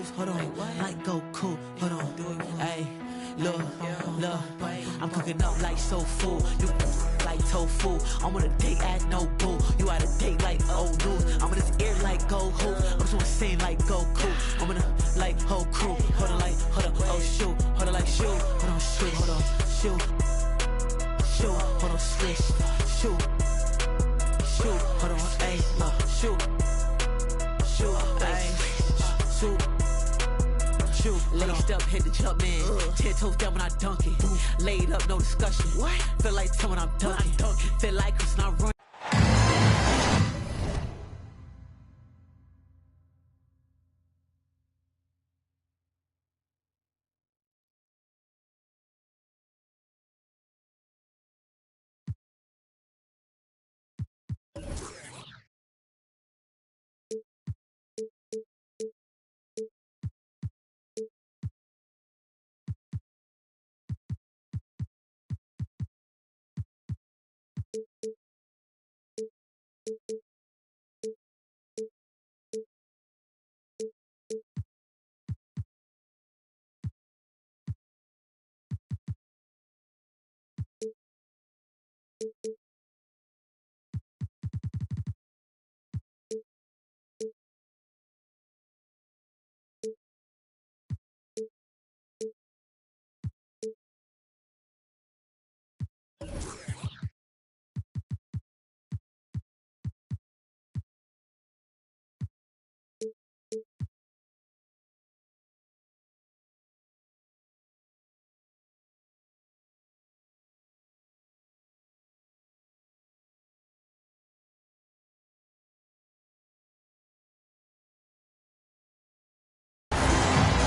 moves, hold on, like Goku, hold on, ayy, look, I'm cooking up like soul food, you like tofu, I'm on a date at no boo, you out a date like old news, I'm in his ear like Goku, I'm just wanna sing like Goku, I'm in a like whole crew, hold on, oh shoot, hold on, like shoot, hold on, shoot, hold on, swish, shoot, hold on, ayy, shoot, ayy, shoot, laced up, hit the jump man, 10 toes down when I dunk it, laid up, no discussion, feel like someone I'm dunking, feel like it's not running.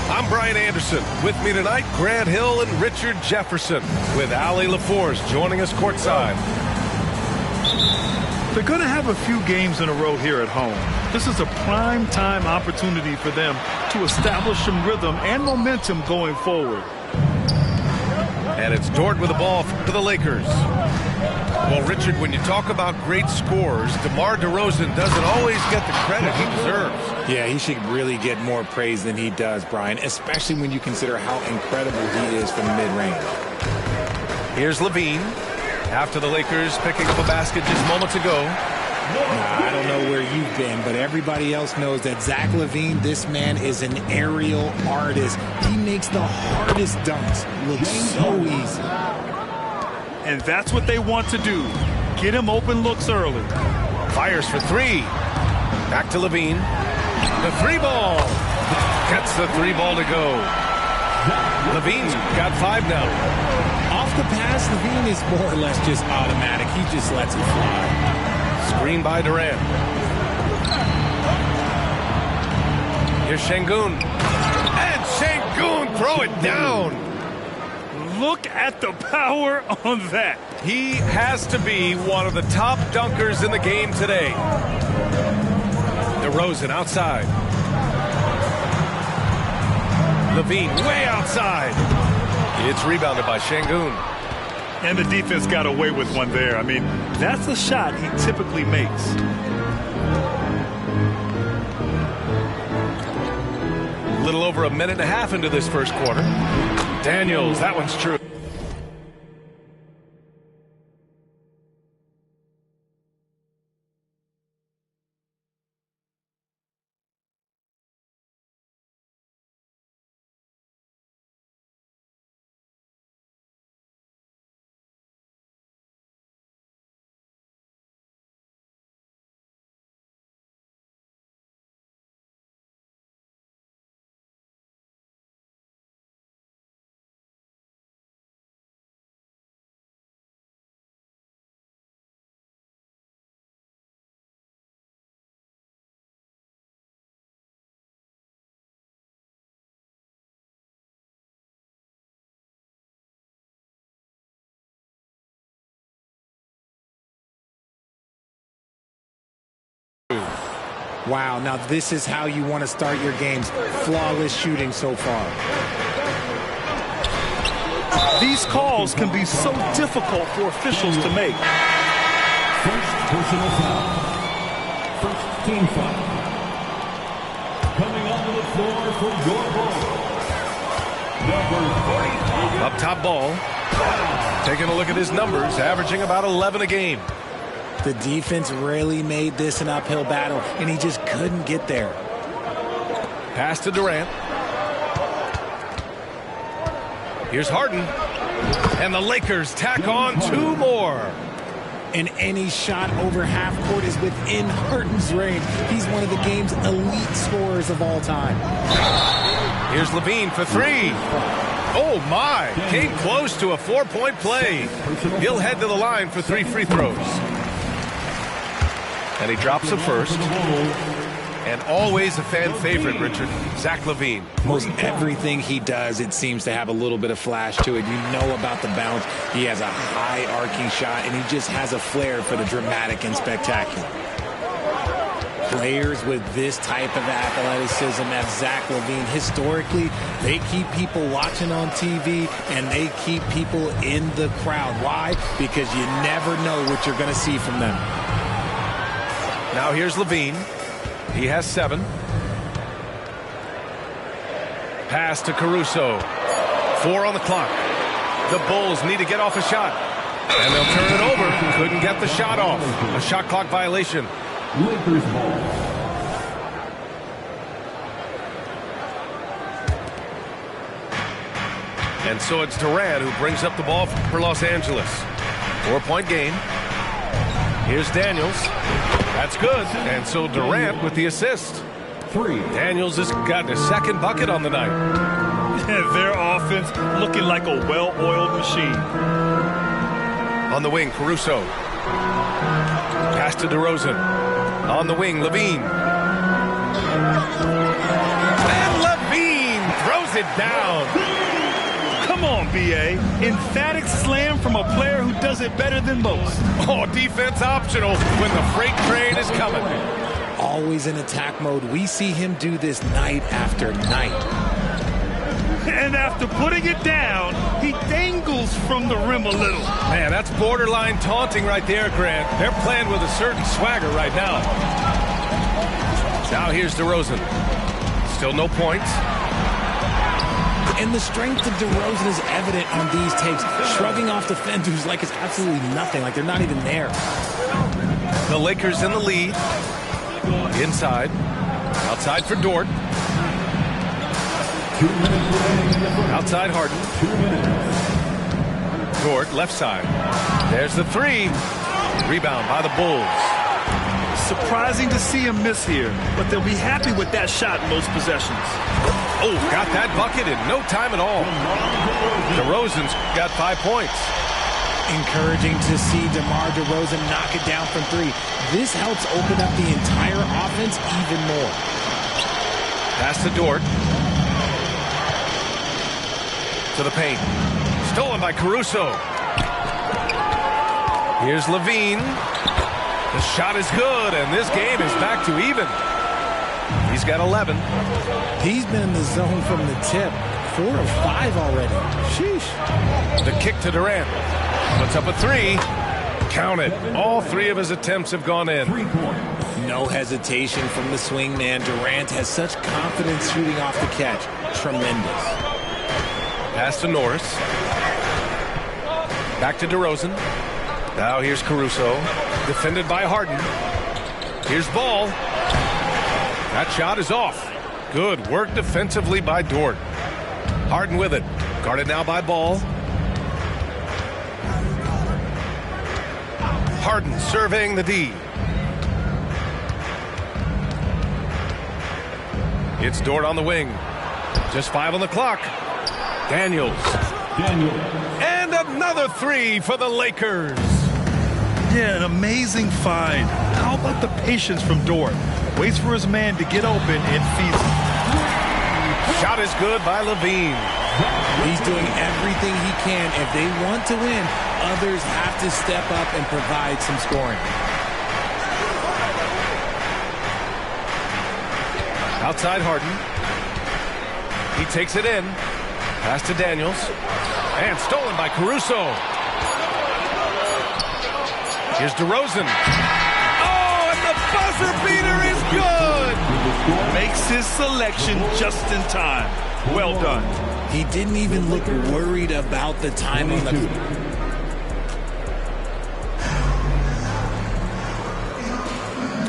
I'm Brian Anderson. With me tonight, Grant Hill and Richard Jefferson, with Allie LaForce joining us courtside. They're going to have a few games in a row here at home. This is a prime time opportunity for them to establish some rhythm and momentum going forward. And it's Dort with the ball for the Lakers. Well, Richard, when you talk about great scorers, DeMar DeRozan doesn't always get the credit he deserves. Yeah, he should really get more praise than he does, Brian, especially when you consider how incredible he is from mid-range. Here's LaVine after the Lakers picking up a basket just moments ago. Now, I don't know where you've been, but everybody else knows that Zach LaVine, this man is an aerial artist. He makes the hardest dunks look so easy. And that's what they want to do. Get him open looks early. Fires for three. Back to LaVine. The three ball. Gets the three ball to go. LaVine's got five now. Off the pass, LaVine is more or less just automatic. He just lets it fly. Screen by Durant. Here's Şengün. And Şengün throw it down. Look at the power on that. He has to be one of the top dunkers in the game today. DeRozan outside. LaVine way outside. It's rebounded by Şengün. And the defense got away with one there. I mean, that's a shot he typically makes. A little over a minute and a half into this first quarter. Daniels, that one's true. Wow, now this is how you want to start your games. Flawless shooting so far. These calls can be so difficult for officials to make. First personal foul. First team foul. Coming onto the floor for your ball. Up top ball. Taking a look at his numbers, averaging about 11 a game. The defense really made this an uphill battle, and he just couldn't get there. Pass to Durant. Here's Harden. And the Lakers tack on 2 more. And any shot over half court is within Harden's range. He's one of the game's elite scorers of all time. Here's LaVine for 3. Oh, my. Came close to a 4-point play. He'll head to the line for 3 free throws. And he drops the first. And always a fan favorite, Richard, Zach LaVine. Most everything he does, it seems to have a little bit of flash to it. You know about the bounce. He has a high arcing shot, and he just has a flair for the dramatic and spectacular. Players with this type of athleticism as Zach LaVine, historically, they keep people watching on TV, and they keep people in the crowd. Why? Because you never know what you're going to see from them. Now here's LaVine. He has 7. Pass to Caruso. 4 on the clock. The Bulls need to get off a shot. And they'll turn it over. Couldn't get the shot off. A shot clock violation. Lakers ball. And so it's Durant who brings up the ball for Los Angeles. 4-point game. Here's Daniels. That's good. And so Durant with the assist. 3. Daniels has got his 2nd bucket on the night. Their offense looking like a well-oiled machine. On the wing, Caruso. Pass to DeRozan. On the wing, LaVine. And LaVine throws it down. Come on, B.A. Emphatic slam from a player who does it better than most. Oh, defense optional when the freight train is coming. Always in attack mode. We see him do this night after night. And after putting it down, he dangles from the rim a little. Man, that's borderline taunting right there, Grant. They're playing with a certain swagger right now. Now here's DeRozan. Still no points. And the strength of DeRozan is evident on these tapes. Shrugging off defenders like it's absolutely nothing, like they're not even there. The Lakers in the lead. Inside. Outside for Dort. 2 minutes remaining in the first. Outside Harden. 2 minutes. Dort, left side. There's the 3. Rebound by the Bulls. Surprising to see him miss here, but they'll be happy with that shot in most possessions. Oh, got that bucket in no time at all. DeRozan's got 5 points. Encouraging to see DeMar DeRozan knock it down from 3. This helps open up the entire offense even more. Pass to Dort. To the paint. Stolen by Caruso. Here's LaVine. The shot is good, and this game is back to even. He's got 11. He's been in the zone from the tip. 4 of 5 already. Sheesh. The kick to Durant. Puts up a 3. Count it. All 3 of his attempts have gone in. 3 points. No hesitation from the swing man. Durant has such confidence shooting off the catch. Tremendous. Pass to Norris. Back to DeRozan. Now here's Caruso. Defended by Harden. Here's Ball. That shot is off. Good work defensively by Dort. Harden with it. Guarded now by Ball. Harden surveying the D. It's Dort on the wing. Just 5 on the clock. Daniels. And another 3 for the Lakers. Yeah, an amazing find. How about the patience from Dort? Waits for his man to get open and feeds him. Shot is good by LaVine. He's doing everything he can. If they want to win, others have to step up and provide some scoring. Outside Harden. He takes it in. Pass to Daniels. And stolen by Caruso. Here's DeRozan. Oh, and the buzzer beater is good. Makes his selection just in time. Well done. He didn't even look worried about the time on the...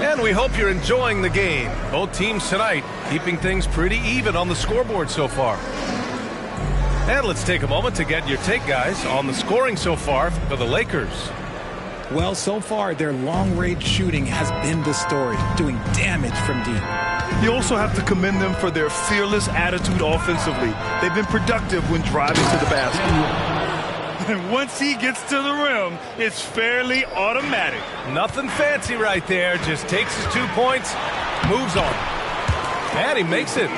And we hope you're enjoying the game. Both teams tonight keeping things pretty even on the scoreboard so far. And let's take a moment to get your take, guys, on the scoring so far for the Lakers. Well, so far, their long-range shooting has been the story, doing damage from deep. You also have to commend them for their fearless attitude offensively. They've been productive when driving to the basket. And once he gets to the rim, it's fairly automatic. Nothing fancy right there. Just takes his 2 points, moves on. And he makes it.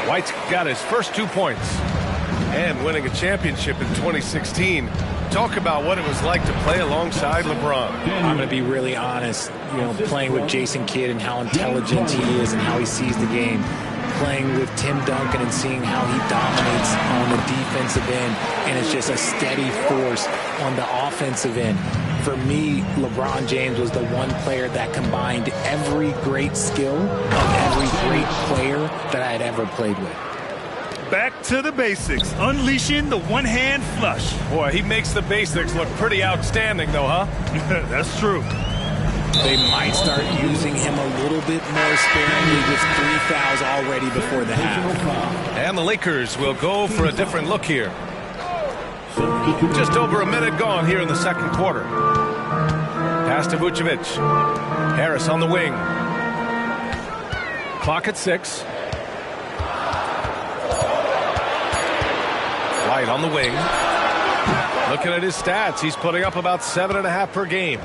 White's got his first 2 points. And winning a championship in 2016. Talk about what it was like to play alongside LeBron. I'm going to be really honest, playing with Jason Kidd and how intelligent he is and how he sees the game. Playing with Tim Duncan and seeing how he dominates on the defensive end, and it's just a steady force on the offensive end. For me, LeBron James was the one player that combined every great skill of every great player that I had ever played with. Back to the basics, unleashing the one-hand flush. Boy, he makes the basics look pretty outstanding, though, huh? That's true. They might start using him a little bit more sparingly with 3 fouls already before the half. And the Lakers will go for a different look here. Just over a minute gone here in the second quarter. Pass to Vucevic. Harris on the wing. Clock at 6. White on the wing. Looking at his stats, he's putting up about 7.5 per game.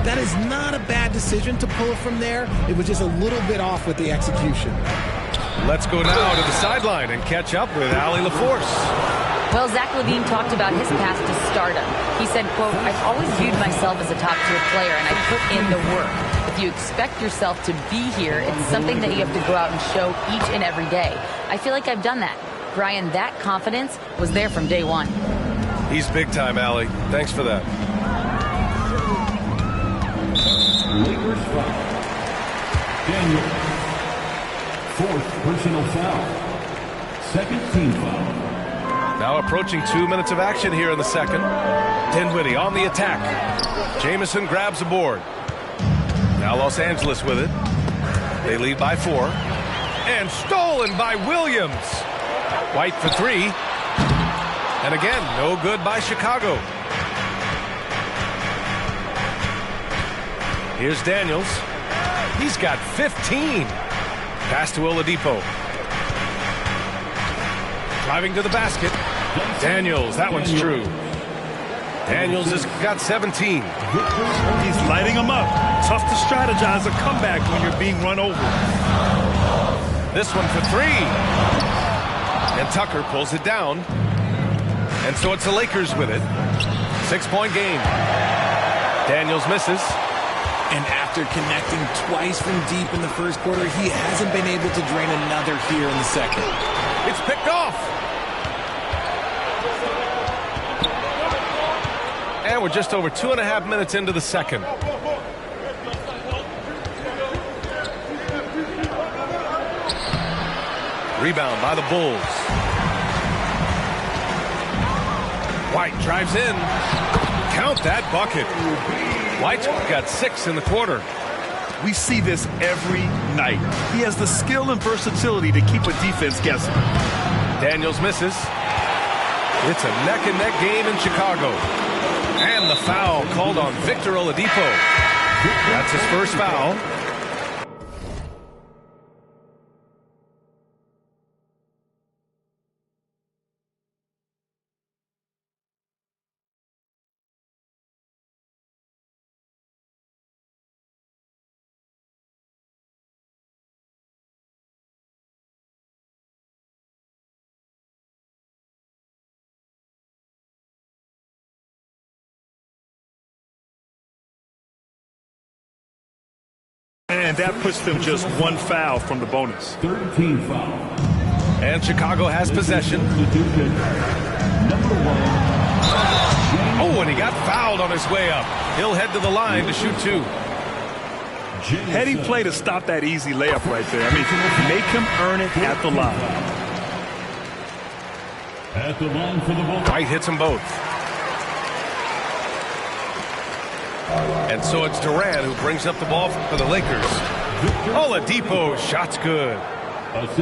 That is not a bad decision to pull it from there. It was just a little bit off with the execution. Let's go now to the sideline and catch up with Allie LaForce. Well, Zach LaVine talked about his path to stardom. He said, quote, "I've always viewed myself as a top-tier player, and I put in the work. If you expect yourself to be here, it's something that you have to go out and show each and every day. I feel like I've done that. Brian, that confidence was there from day one." He's big time, Allie. Thanks for that. Lakers foul. Daniel. 4th personal foul. 2nd team foul. Now approaching 2 minutes of action here in the second. Dinwiddie on the attack. Jamison grabs the board. Now Los Angeles with it. They lead by 4. And stolen by Williams. White for 3. And again, no good by Chicago. Here's Daniels. He's got 15. Pass to Oladipo. Driving to the basket. Daniels, that one's true. Daniels has got 17. He's lighting them up. Tough to strategize a comeback when you're being run over. This one for 3. And Tucker pulls it down. And so it's the Lakers with it. 6-point game. Daniels misses. And after connecting twice from deep in the first quarter, he hasn't been able to drain another here in the second. It's picked off. And we're just over 2.5 minutes into the second. Rebound by the Bulls. White drives in. Count that bucket. White's got 6 in the quarter. We see this every night. He has the skill and versatility to keep a defense guessing. Daniels misses. It's a neck-and-neck game in Chicago. And the foul called on Victor Oladipo. That's his first foul. And that puts them just 1 foul from the bonus. 3rd team foul. And Chicago has possession. Number 1. Oh, and he got fouled on his way up. He'll head to the line to shoot 2. Heady play to stop that easy layup right there. I mean, make him earn it at the line. At the line for the ball. White hits them both. And so it's Durant who brings up the ball for the Lakers. Oladipo, shot's good.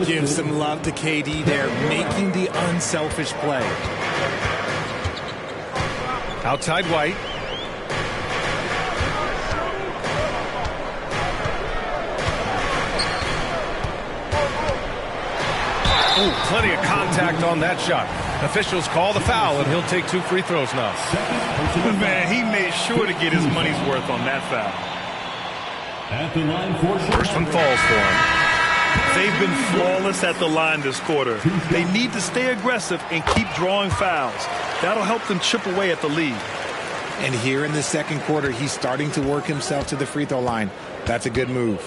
Give some love to KD there, making the unselfish play. Outside White. Ooh, plenty of contact on that shot. Officials call the foul, and he'll take 2 free throws now. Man, he made sure to get his money's worth on that foul. At the line for First one falls for him. They've been flawless at the line this quarter. They need to stay aggressive and keep drawing fouls. That'll help them chip away at the lead. And here in the second quarter, he's starting to work himself to the free throw line. That's a good move.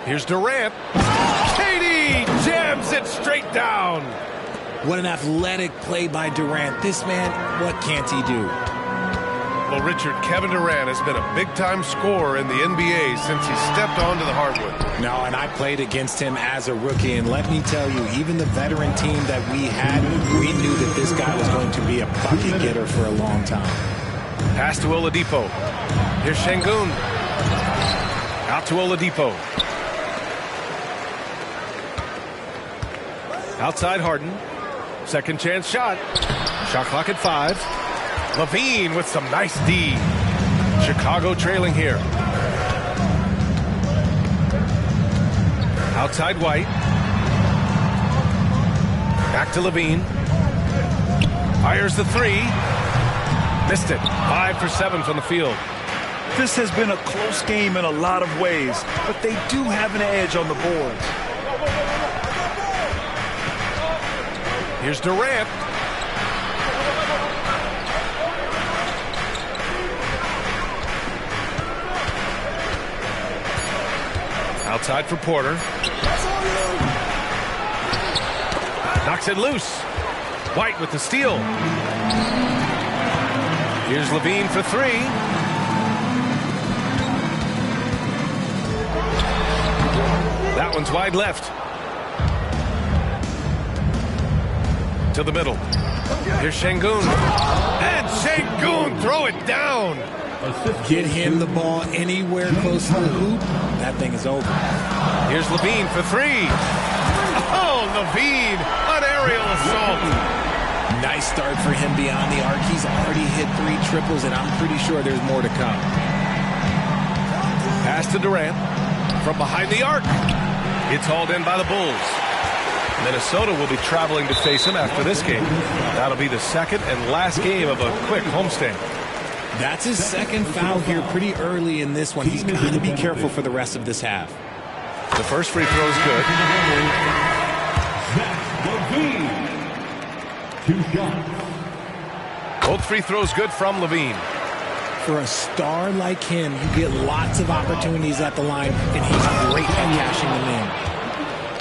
Here's Durant. KD jams it straight down. What an athletic play by Durant. This man, what can't he do? Well, Richard, Kevin Durant has been a big-time scorer in the NBA since he stepped onto the hardwood. No, and I played against him as a rookie, and let me tell you, even the veteran team that we had, we knew that this guy was going to be a bucket getter for a long time. Pass to Oladipo. Here's Şengün. Out to Oladipo. Outside Harden. Second chance shot. Shot clock at 5. LaVine with some nice D. Chicago trailing here. Outside White. Back to LaVine. Fires the 3. Missed it. 5 for 7 from the field. This has been a close game in a lot of ways, but they do have an edge on the boards. Here's Durant. Outside for Porter. Knocks it loose. White with the steal. Here's LaVine for 3. That one's wide left. To the middle. Here's Şengün. And Şengün, throw it down. Get him the ball anywhere close to the hoop. That thing is over. Here's LaVine for 3. Oh, LaVine, an aerial assault. Nice start for him beyond the arc. He's already hit 3 triples, and I'm pretty sure there's more to come. Pass to Durant from behind the arc. It's hauled in by the Bulls. Minnesota will be traveling to face him after this game. That'll be the second and last game of a quick homestand. That's his second foul here pretty early in this one. He's got to be careful for the rest of this half. The first free throw is good. LaVine. 2 shots. Both free throws good from LaVine. For a star like him, you get lots of opportunities at the line, and he's great at cashing them in.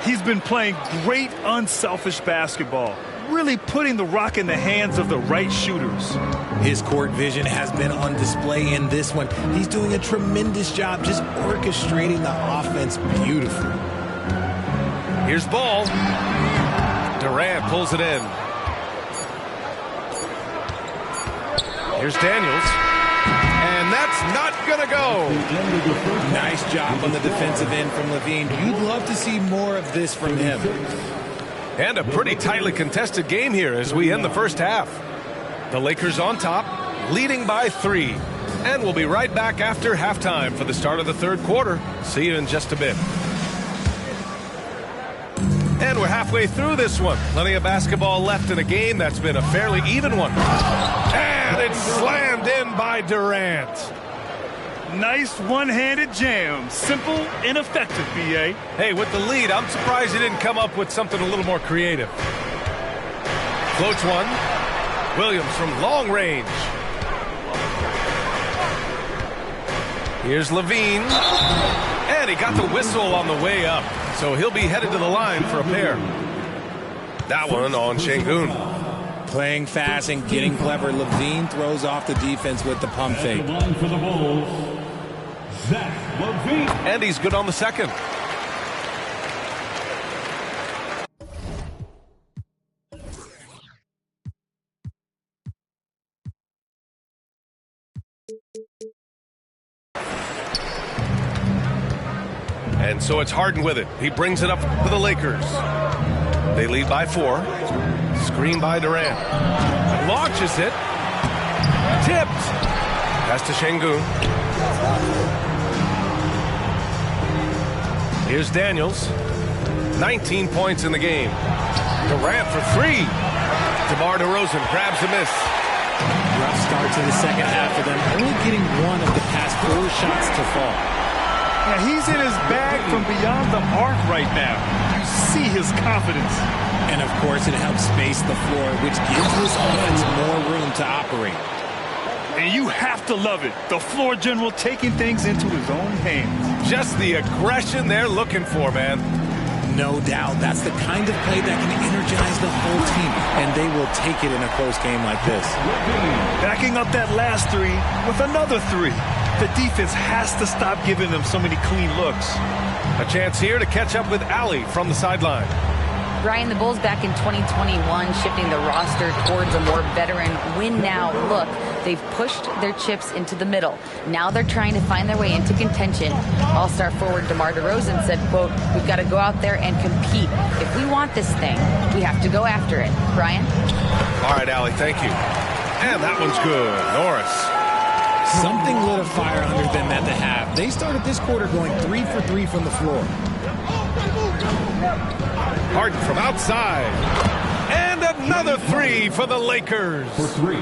He's been playing great unselfish basketball, really putting the rock in the hands of the right shooters. His court vision has been on display in this one. He's doing a tremendous job just orchestrating the offense beautifully. Here's Ball. Durant pulls it in. Here's Daniels. And that's not going to go. Nice job on the defensive end from LaVine. You'd love to see more of this from him. And a pretty tightly contested game here as we end the first half. The Lakers on top, leading by 3. And we'll be right back after halftime for the start of the third quarter. See you in just a bit. And we're halfway through this one. Plenty of basketball left in a game that's been a fairly even one. And it's slammed in by Durant. Nice one-handed jam. Simple and effective, B.A. Hey, with the lead, I'm surprised he didn't come up with something a little more creative. Floats one. Williams from long range. Here's LaVine. And he got the whistle on the way up. So he'll be headed to the line for a pair. That one on Şengün. Playing fast and getting clever. LaVine throws off the defense with the pump fake. At the line for the Bulls, Zach LaVine. And he's good on the second. And so it's Harden with it. He brings it up for the Lakers. They lead by 4. Screen by Durant. Launches it. Tipped. Pass to Şengün. Here's Daniels. 19 points in the game. Durant for 3. DeMar DeRozan grabs a miss. Rough start to the second half for them. Only getting 1 of the past 4 shots to fall. Yeah, he's in his bag from beyond the arc right now. You see his confidence. And, of course, it helps space the floor, which gives this offense more room to operate. And you have to love it. The floor general taking things into his own hands. Just the aggression they're looking for, man. No doubt. That's the kind of play that can energize the whole team, and they will take it in a close game like this. Backing up that last 3 with another 3. The defense has to stop giving them so many clean looks. A chance here to catch up with Allie from the sideline. Brian, the Bulls back in 2021 shifting the roster towards a more veteran win-now look. They've pushed their chips into the middle. Now they're trying to find their way into contention. All-star forward DeMar DeRozan said, quote, "We've got to go out there and compete. If we want this thing, we have to go after it." Brian? All right, Allie, thank you. And that one's good. Norris. Something lit a fire under them at the half. They started this quarter going 3 for 3 from the floor. Harden from outside. And another 3 for the Lakers. For 3.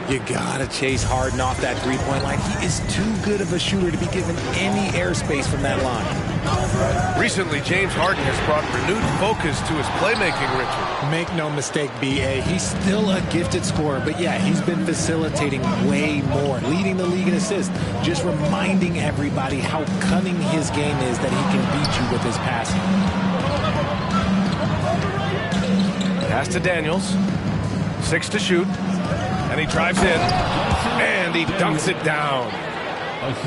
You gotta chase Harden off that three-point line. He is too good of a shooter to be given any airspace from that line. Recently, James Harden has brought renewed focus to his playmaking, Richard. Make no mistake, B.A., he's still a gifted scorer, but yeah, he's been facilitating way more, leading the league in assists, just reminding everybody how cunning his game is, that he can beat you with his passing. Pass to Daniels. 6 to shoot. And he drives in. And he dunks it down.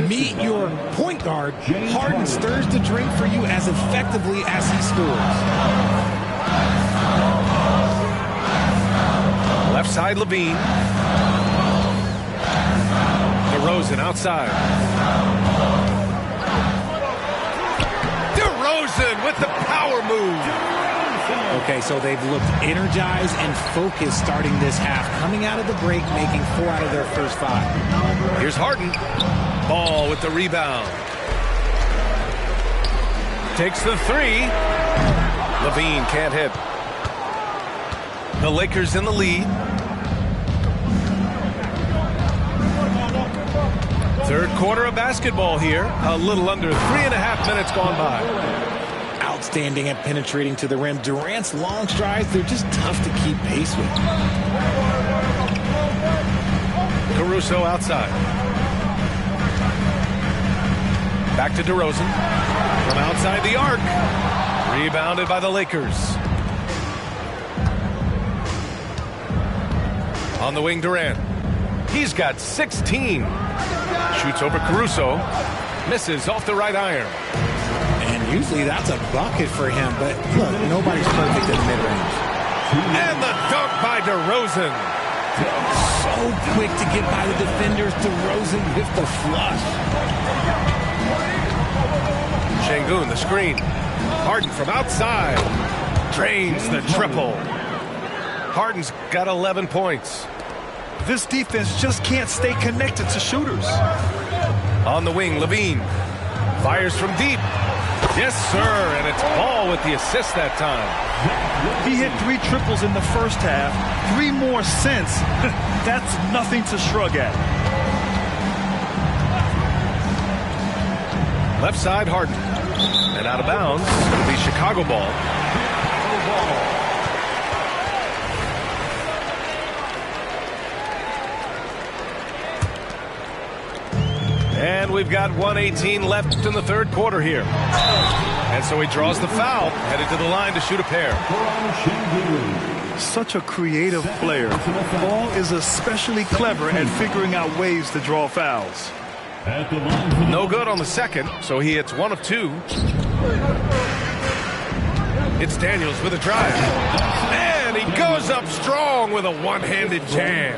Meet your point guard. Harden stirs the drink for you as effectively as he scores. Left side, LaVine. DeRozan outside. DeRozan with the power move. Okay, so they've looked energized and focused starting this half, coming out of the break, making 4 out of their first 5. Here's Harden. Ball with the rebound. Takes the 3. LaVine can't hit. The Lakers in the lead. Third quarter of basketball here. A little under 3.5 minutes gone by. Outstanding at penetrating to the rim. Durant's long strides, they're just tough to keep pace with. Caruso outside. Back to DeRozan. From outside the arc. Rebounded by the Lakers. On the wing, Durant. He's got 16. Shoots over Caruso. Misses off the right iron. And usually that's a bucket for him, but look, nobody's perfect in mid-range. And the dunk by DeRozan. So quick to get by the defenders. DeRozan with the flush. Şengün, the screen. Harden from outside. Drains the triple. Harden's got 11 points. This defense just can't stay connected to shooters. On the wing, LaVine. Fires from deep. Yes, sir, and it's Ball with the assist that time. He hit 3 triples in the first half, 3 more since. That's nothing to shrug at. Left side, Harden. And out of bounds, it'll be Chicago ball. And we've got 1:18 left in the third quarter here. And so he draws the foul, headed to the line to shoot a pair. Such a creative player. Ball is especially clever at figuring out ways to draw fouls. At the line for the No good on the second, so he hits 1 of 2. It's Daniels with a drive. And he goes up strong with a one-handed jam.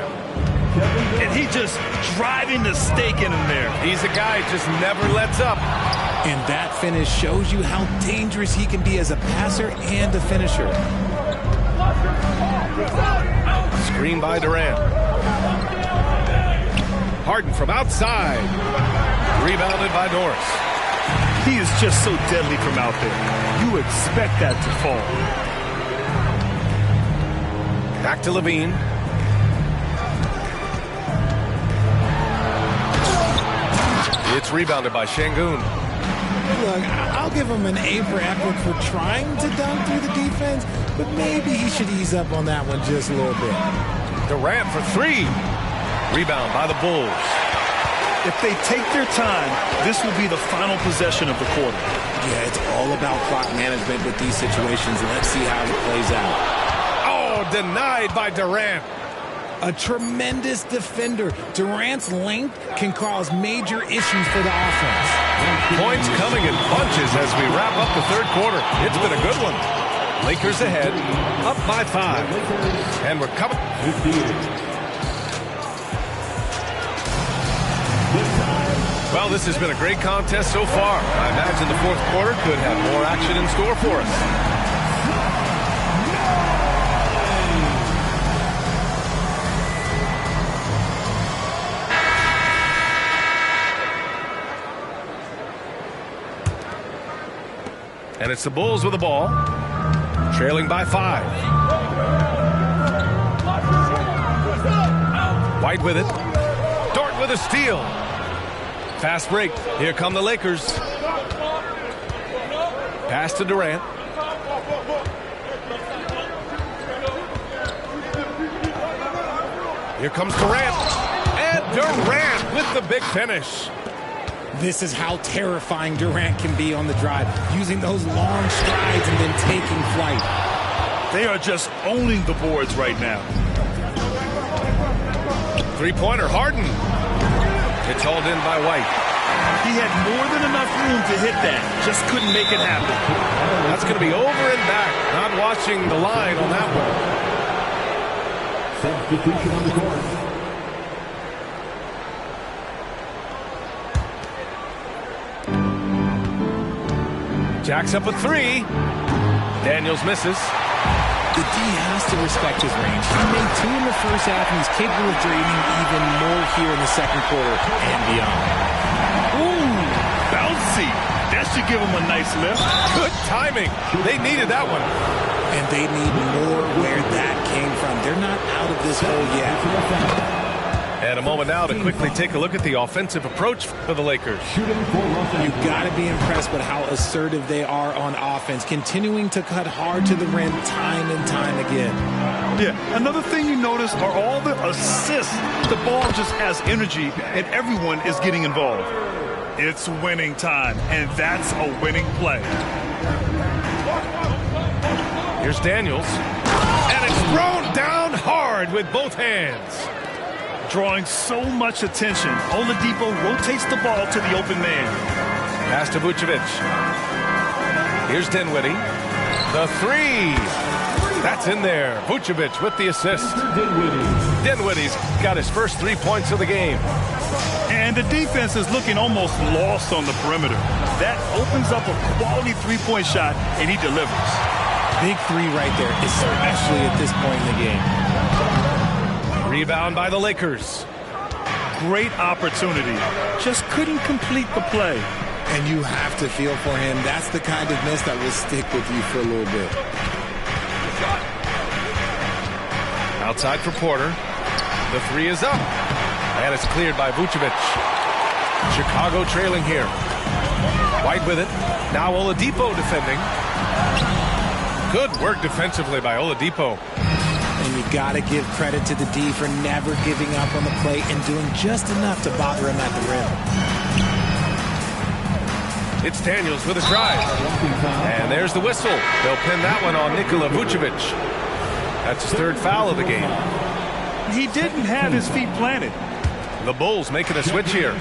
And he just driving the stake in him there. He's a guy who just never lets up. And that finish shows you how dangerous he can be as a passer and a finisher. Screen by Durant. Harden from outside. Rebounded by Norris. He is just so deadly from out there. You expect that to fall. Back to Levine. It's rebounded by Şengün. Look, I'll give him an A for effort for trying to dunk through the defense, but maybe he should ease up on that one just a little bit. Durant for 3. Rebound by the Bulls. If they take their time, this will be the final possession of the quarter. Yeah, it's all about clock management with these situations. Let's see how it plays out. Oh, denied by Durant. A tremendous defender. Durant's length can cause major issues for the offense. Points coming in bunches as we wrap up the third quarter. It's been a good one. Lakers ahead, up by 5. And we're coming. Well, this has been a great contest so far. I imagine the fourth quarter could have more action in store for us. And it's the Bulls with the ball, trailing by 5. White with it. Dort with a steal. Fast break. Here come the Lakers. Pass to Durant. Here comes Durant. And Durant with the big finish. This is how terrifying Durant can be on the drive, using those long strides and then taking flight. They are just owning the boards right now. Three-pointer, Harden. It's hauled in by White. He had more than enough room to hit that, just couldn't make it happen. That's going to be over and back. Not watching the line on that one. substitution on the court. Jacks up a 3. Daniels misses. The D has to respect his range. He made 2 in the first half, and he's capable of draining even more here in the second quarter and beyond. Ooh, bouncy. That should give him a nice lift. Good timing. They needed that one. And they need more where that came from. They're not out of this hole yet. And a moment now to quickly take a look at the offensive approach for the Lakers. You've got to be impressed with how assertive they are on offense, continuing to cut hard to the rim time and time again. Yeah, another thing you notice are all the assists. The ball just has energy, and everyone is getting involved. It's winning time, and that's a winning play. Here's Daniels. And it's thrown down hard with both hands. Drawing so much attention, Oladipo rotates the ball to the open man. Pass to Vucevic. Here's Dinwiddie. The 3. That's in there. Vucevic with the assist. Dinwiddie's got his first 3 points of the game. And the defense is looking almost lost on the perimeter. That opens up a quality three-point shot, and he delivers. Big 3 right there, especially at this point in the game. Rebound by the Lakers. Great opportunity. Just couldn't complete the play. And you have to feel for him. That's the kind of miss that will stick with you for a little bit. Outside for Porter. The 3 is up. And it's cleared by Vucevic. Chicago trailing here. White with it. Now Oladipo defending. Good work defensively by Oladipo. And you got to give credit to the D for never giving up on the play and doing just enough to bother him at the rim. It's Daniels with a drive. And there's the whistle. They'll pin that one on Nikola Vucevic. That's his 3rd foul of the game. He didn't have his feet planted. The Bulls making a switch here.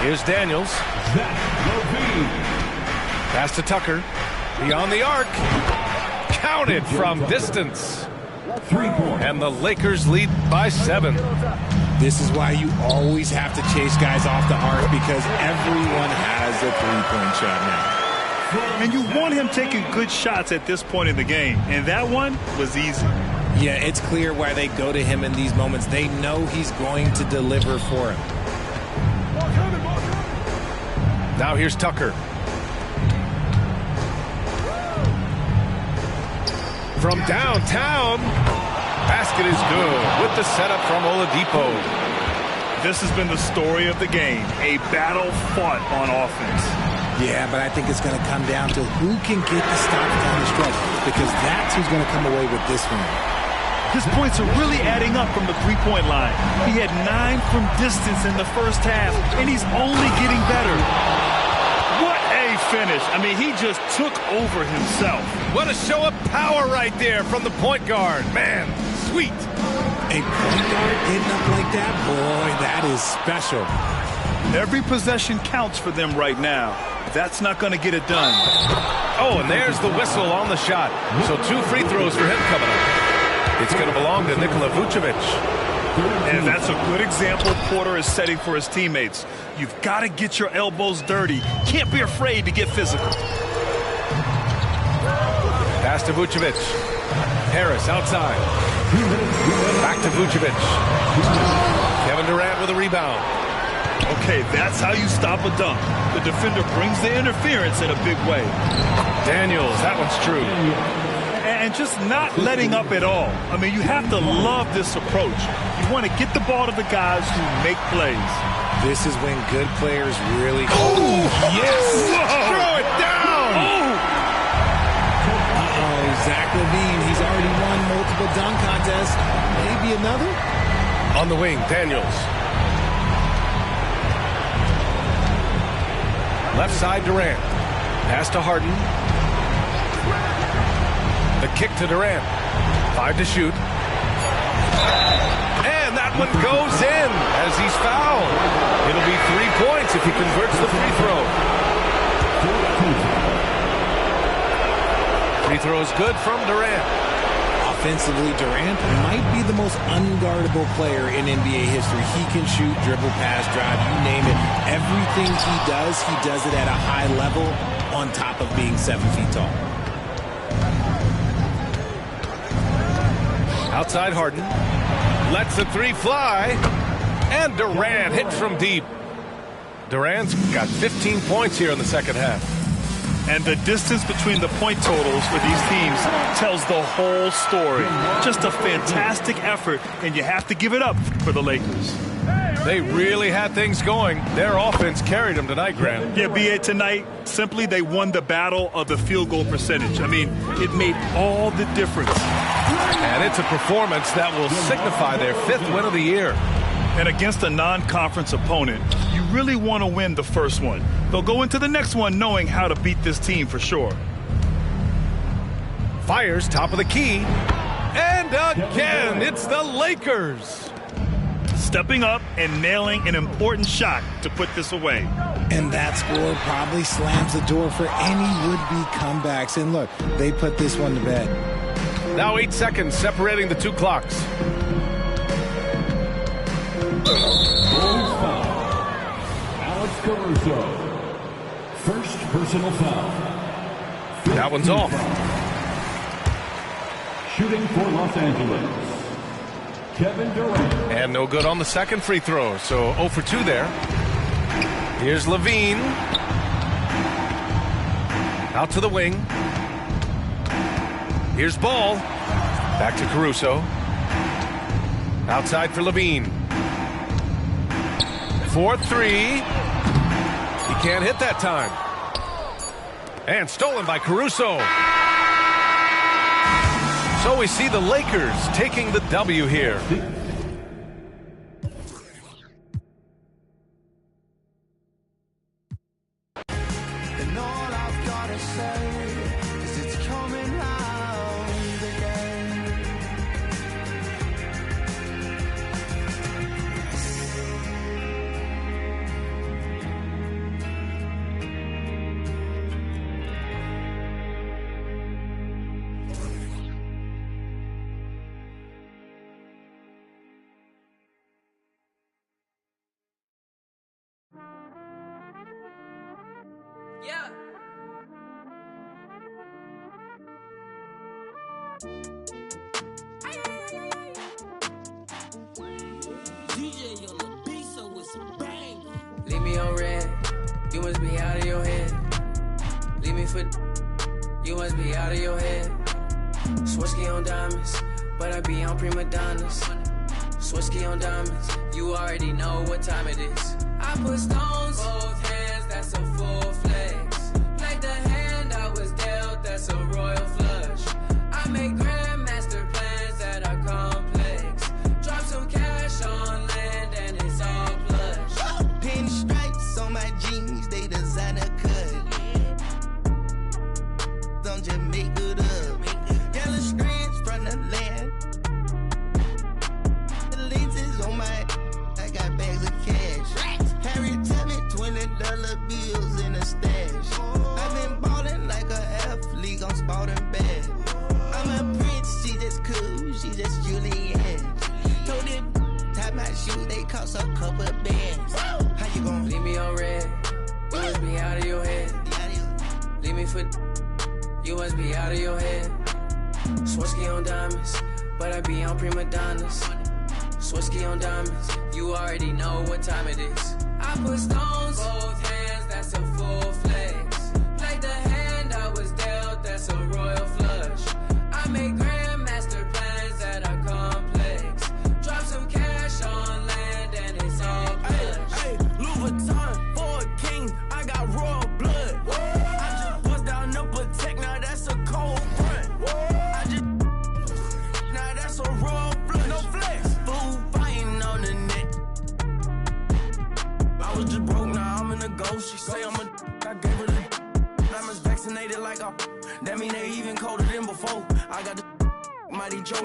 Here's Daniels. Pass to Tucker. Beyond the arc. Counted from distance. And the Lakers lead by 7. This is why you always have to chase guys off the arc, because everyone has a three-point shot now. And you want him taking good shots at this point in the game. And that one was easy. Yeah, it's clear why they go to him in these moments. They know he's going to deliver for him. Now here's Tucker. From downtown. Basket is good with the setup from Oladipo. This has been the story of the game. A battle fought on offense. Yeah, but I think it's going to come down to who can get the stops down the stretch, because that's who's going to come away with this one. His points are really adding up from the three-point line. He had 9 from distance in the first half, and he's only getting better. What a finish. I mean, he just took over himself. What a show of power right there from the point guard. Man, sweet. A point guard getting up like that, boy, that is special. Every possession counts for them right now. That's not going to get it done. Oh, and there's the whistle on the shot. So 2 free throws for him coming up. It's going to belong to Nikola Vucevic. And that's a good example Porter is setting for his teammates. You've got to get your elbows dirty. Can't be afraid to get physical. Pass to Vucevic. Harris outside. Back to Vucevic. Kevin Durant with a rebound. Okay, that's how you stop a dunk. The defender brings the interference in a big way. Daniels, that one's true. And just not letting up at all. I mean, you have to love this approach. You want to get the ball to the guys who make plays. This is when good players really... Oh, yes! Whoa. Throw it down! Uh-oh, Zach LaVine, he's already won multiple dunk contests. Maybe another? On the wing, Daniels. Left side, Durant. Pass to Harden. The kick to Durant. 5 to shoot. And that one goes in as he's fouled. It'll be 3 points if he converts the free throw. Free throw is good from Durant. Offensively, Durant might be the most unguardable player in NBA history. He can shoot, dribble, pass, drive, you name it. Everything he does it at a high level on top of being 7 feet tall. Outside Harden. Lets the 3 fly. And Durant hits from deep. Durant's got 15 points here in the second half. And the distance between the point totals for these teams tells the whole story. Just a fantastic effort, and you have to give it up for the Lakers. They really had things going. Their offense carried them tonight, Grant. Yeah, B.A., tonight, simply they won the battle of the field goal percentage. I mean, it made all the difference. And it's a performance that will signify their 5th win of the year. And against a non-conference opponent, you really want to win the first one. They'll go into the next one knowing how to beat this team for sure. Fires top of the key. And again, it's the Lakers. Stepping up and nailing an important shot to put this away. And that score probably slams the door for any would-be comebacks. And look, they put this one to bed. Now 8 seconds separating the 2 clocks. Alex Caruso. First personal foul. That one's off. Shooting for Los Angeles, Kevin Durant. And no good on the second free throw. So 0 for 2 there. Here's LaVine. Out to the wing. Here's Ball. Back to Caruso. Outside for LaVine. 4-3. He can't hit that time. And stolen by Caruso. So we see the Lakers taking the W here. And all I've gotta say is it's coming round again. Yeah. DJ on the beat, so it's a bang. Leave me on red. You must be out of your head. Leave me for. You must be out of your head. Swisky on diamonds, but I be on prima donnas. Swisky on diamonds, you already know what time it is. I put stones, both hands, that's a full flex. Played the hand I was dealt, that's a royal flush. I make grandmaster plans that are complex. Drop some cash on land and it's all plush. Pin stripes on my jeans, they designer cut. Don't just make it up. Yellow strands from the land. The lenses on my, I got bags of cash. Harry tell me $20 bills in a stash. I've been ballin' like a athlete on Spalding bad. I'm a prince, she just cool, she just Julianne. Told them, tie my shoes, they cost a couple bands. How you gon' Leave me on red, you must be out of your head. Leave me for, you must be out of your head. Swisky on diamonds, but I be on prima donnas. Swisky on diamonds, you already know what time it is. I put stones, both hands, that's a full flex. Played the hand I was dealt, that's a royal flush. I make grandmaster plans that are complex. Drop some cash on land and it's all plush. Hey, Louis Vuitton for a king, I got royal blood. I just bust down the Protect, now that's a cold front. I just, now that's a royal blood, no flex. Fool fighting on the net. I was just broke, now I'm in the ghost. She say I'm a, I gave her the diamonds vaccinated like a, that mean they even colder than before. I got the Mighty Joe,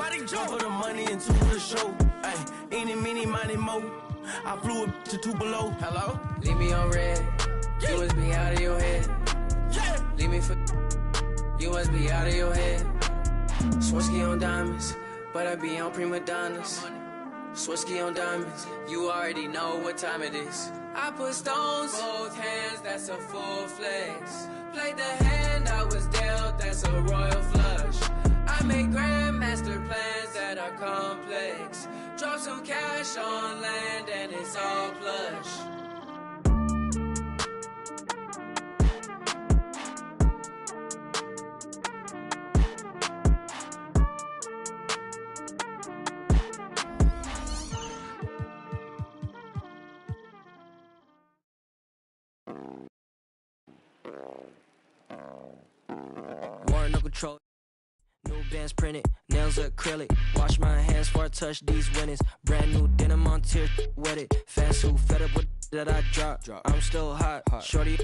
put the money into the show. Ay, eeny, meeny, miny, mo. I flew it to Tupelo. Hello? Leave me on red, you must be out of your head. Yeah. Leave me for, you must be out of your head. Swisky on diamonds, but I be on prima donnas. Swisky on diamonds, you already know what time it is. I put stones, both hands, that's a full flex. Played the hand I was dealt, that's a royal flush. I make grandmaster plans that are complex. Drop some cash on land and it's all plush. War no control. New bands printed, nails acrylic. Wash my hands before I touch these winnings. Brand new denim on tier, wet it. Fans who fed up with that I drop. I'm still hot. Shorty,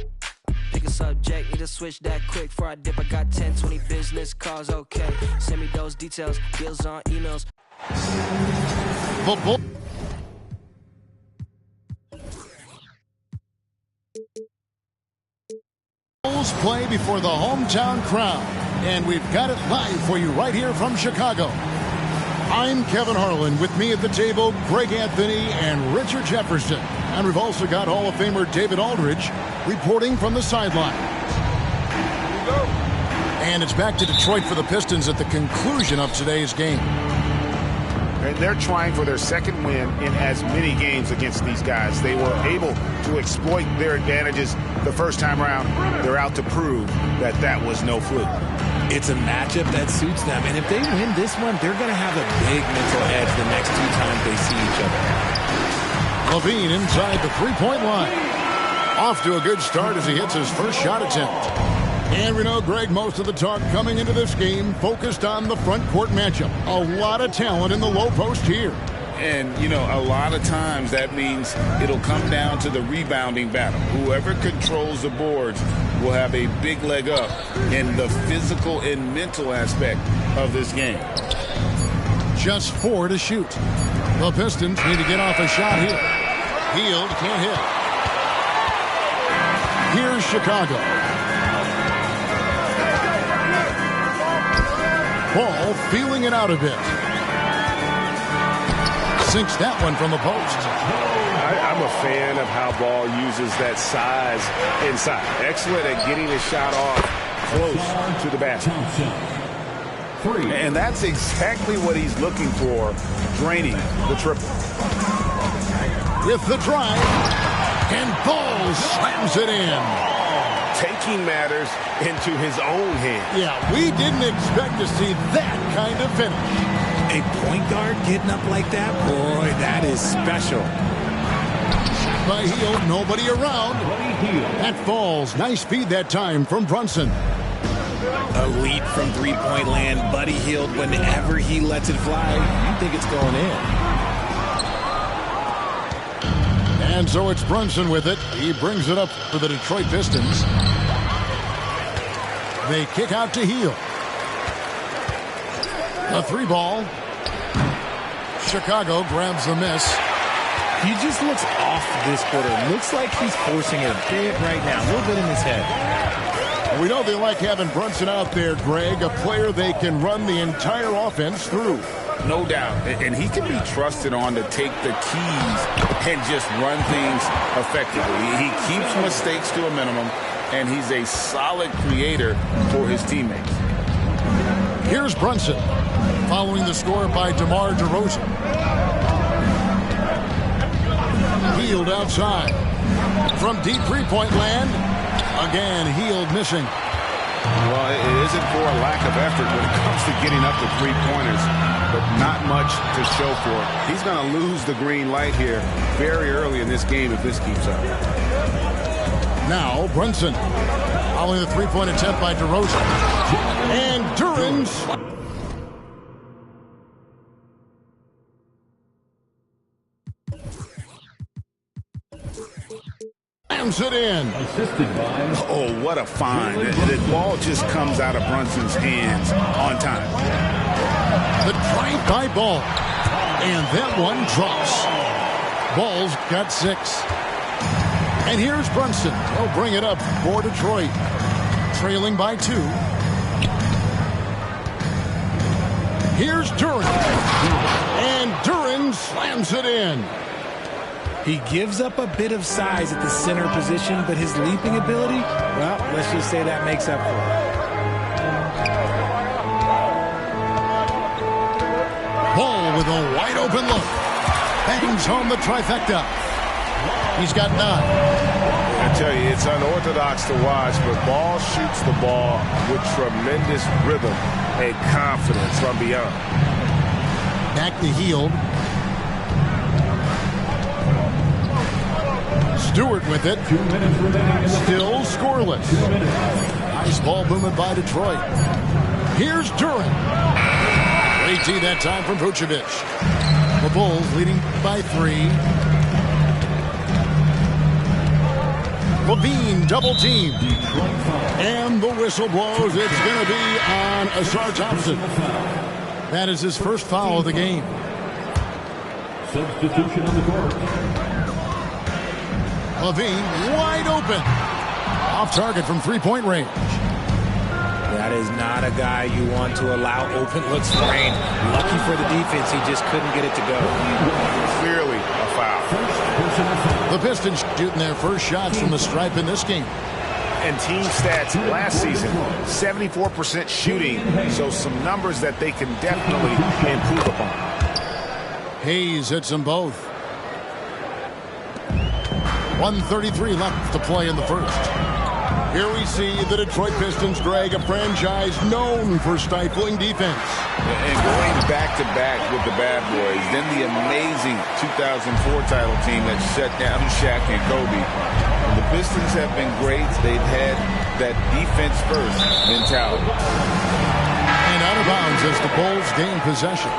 pick a subject. Need to switch that quick before I dip. I got 10, 20 business calls, okay. Send me those details, deals on emails. The Bulls play before the hometown crowd, and we've got it live for you right here from Chicago. I'm Kevin Harlan. With me at the table, Greg Anthony and Richard Jefferson. And we've also got Hall of Famer David Aldridge reporting from the sideline. Here we go. And it's back to Detroit for the Pistons at the conclusion of today's game. And they're trying for their second win in as many games against these guys. They were able to exploit their advantages the first time around. They're out to prove that that was no fluke. It's a matchup that suits them, and if they win this one, they're going to have a big mental edge the next two times they see each other. LaVine inside the three-point line. Off to a good start as he hits his first shot attempt. And we know, Greg, most of the talk coming into this game focused on the front court matchup. A lot of talent in the low post here. And, you know, a lot of times that means it'll come down to the rebounding battle. Whoever controls the boards will have a big leg up in the physical and mental aspect of this game. Just 4 to shoot. The Pistons need to get off a shot here. Hield can't hit. Here's Chicago. Ball feeling it out a bit. Sinks that one from the post. I'm a fan of how Ball uses that size inside. Excellent at getting his shot off close to the basket. And that's exactly what he's looking for, draining the triple. With the drive, and Ball slams it in. Taking matters into his own hands. Yeah, we didn't expect to see that kind of finish. A point guard getting up like that? Boy, that is special. By Hield, nobody around. That falls. Nice speed that time from Brunson. Elite from three-point land. Buddy Hield, whenever he lets it fly, you think it's going in. And so it's Brunson with it. He brings it up for the Detroit Pistons. They kick out to Hield. A three ball. Chicago grabs the miss. He just looks off this quarter. Looks like he's forcing it a bit right now. A little bit in his head. We know they like having Brunson out there, Greg. A player they can run the entire offense through. No doubt. And he can be trusted on to take the keys and just run things effectively. He keeps mistakes to a minimum, and he's a solid creator for his teammates. Here's Brunson, following the score by DeMar DeRozan. Hield outside. From deep three-point land, again, Hield missing. Well, it isn't for a lack of effort when it comes to getting up to three-pointers, but not much to show for it. He's going to lose the green light here very early in this game if this keeps up. Now, Brunson, following the three-point attempt by DeRozan. And Duren's. Slams it in. Oh, what a find. The ball just comes out of Brunson's hands on time. The drive by Ball. And that one drops. Ball's got 6. And here's Brunson. He'll bring it up for Detroit. Trailing by 2. Here's Duren. And Duren slams it in. He gives up a bit of size at the center position, but his leaping ability, well, let's just say that makes up for it. Ball with a wide open look. Bangs home the trifecta. He's got 9. I tell you, it's unorthodox to watch, but Ball shoots the ball with tremendous rhythm and confidence from beyond. Back to Hield. Stewart with it. 2 minutes remaining. Still scoreless. Nice ball movement by Detroit. Here's Duren. Great tee that time from Vucevic. The Bulls leading by 3. Levine double team. And the whistle blows. It's going to be on Asar Thompson. That is his first foul of the game. Substitution on the court. Levine wide open. Off target from three-point range. That is not a guy you want to allow open looks for rain. Lucky for the defense, he just couldn't get it to go. Clearly a foul. The Pistons shooting their first shots from the stripe in this game. And team stats last season, 74% shooting, so some numbers that they can definitely improve upon. Hayes hits them both. 1:33 left to play in the first. Here we see the Detroit Pistons, Greg, a franchise known for stifling defense. And going back-to-back with the bad boys, then the amazing 2004 title team that shut down Shaq and Kobe. And the Pistons have been great. They've had that defense-first mentality. And out of bounds as the Bulls gain possession.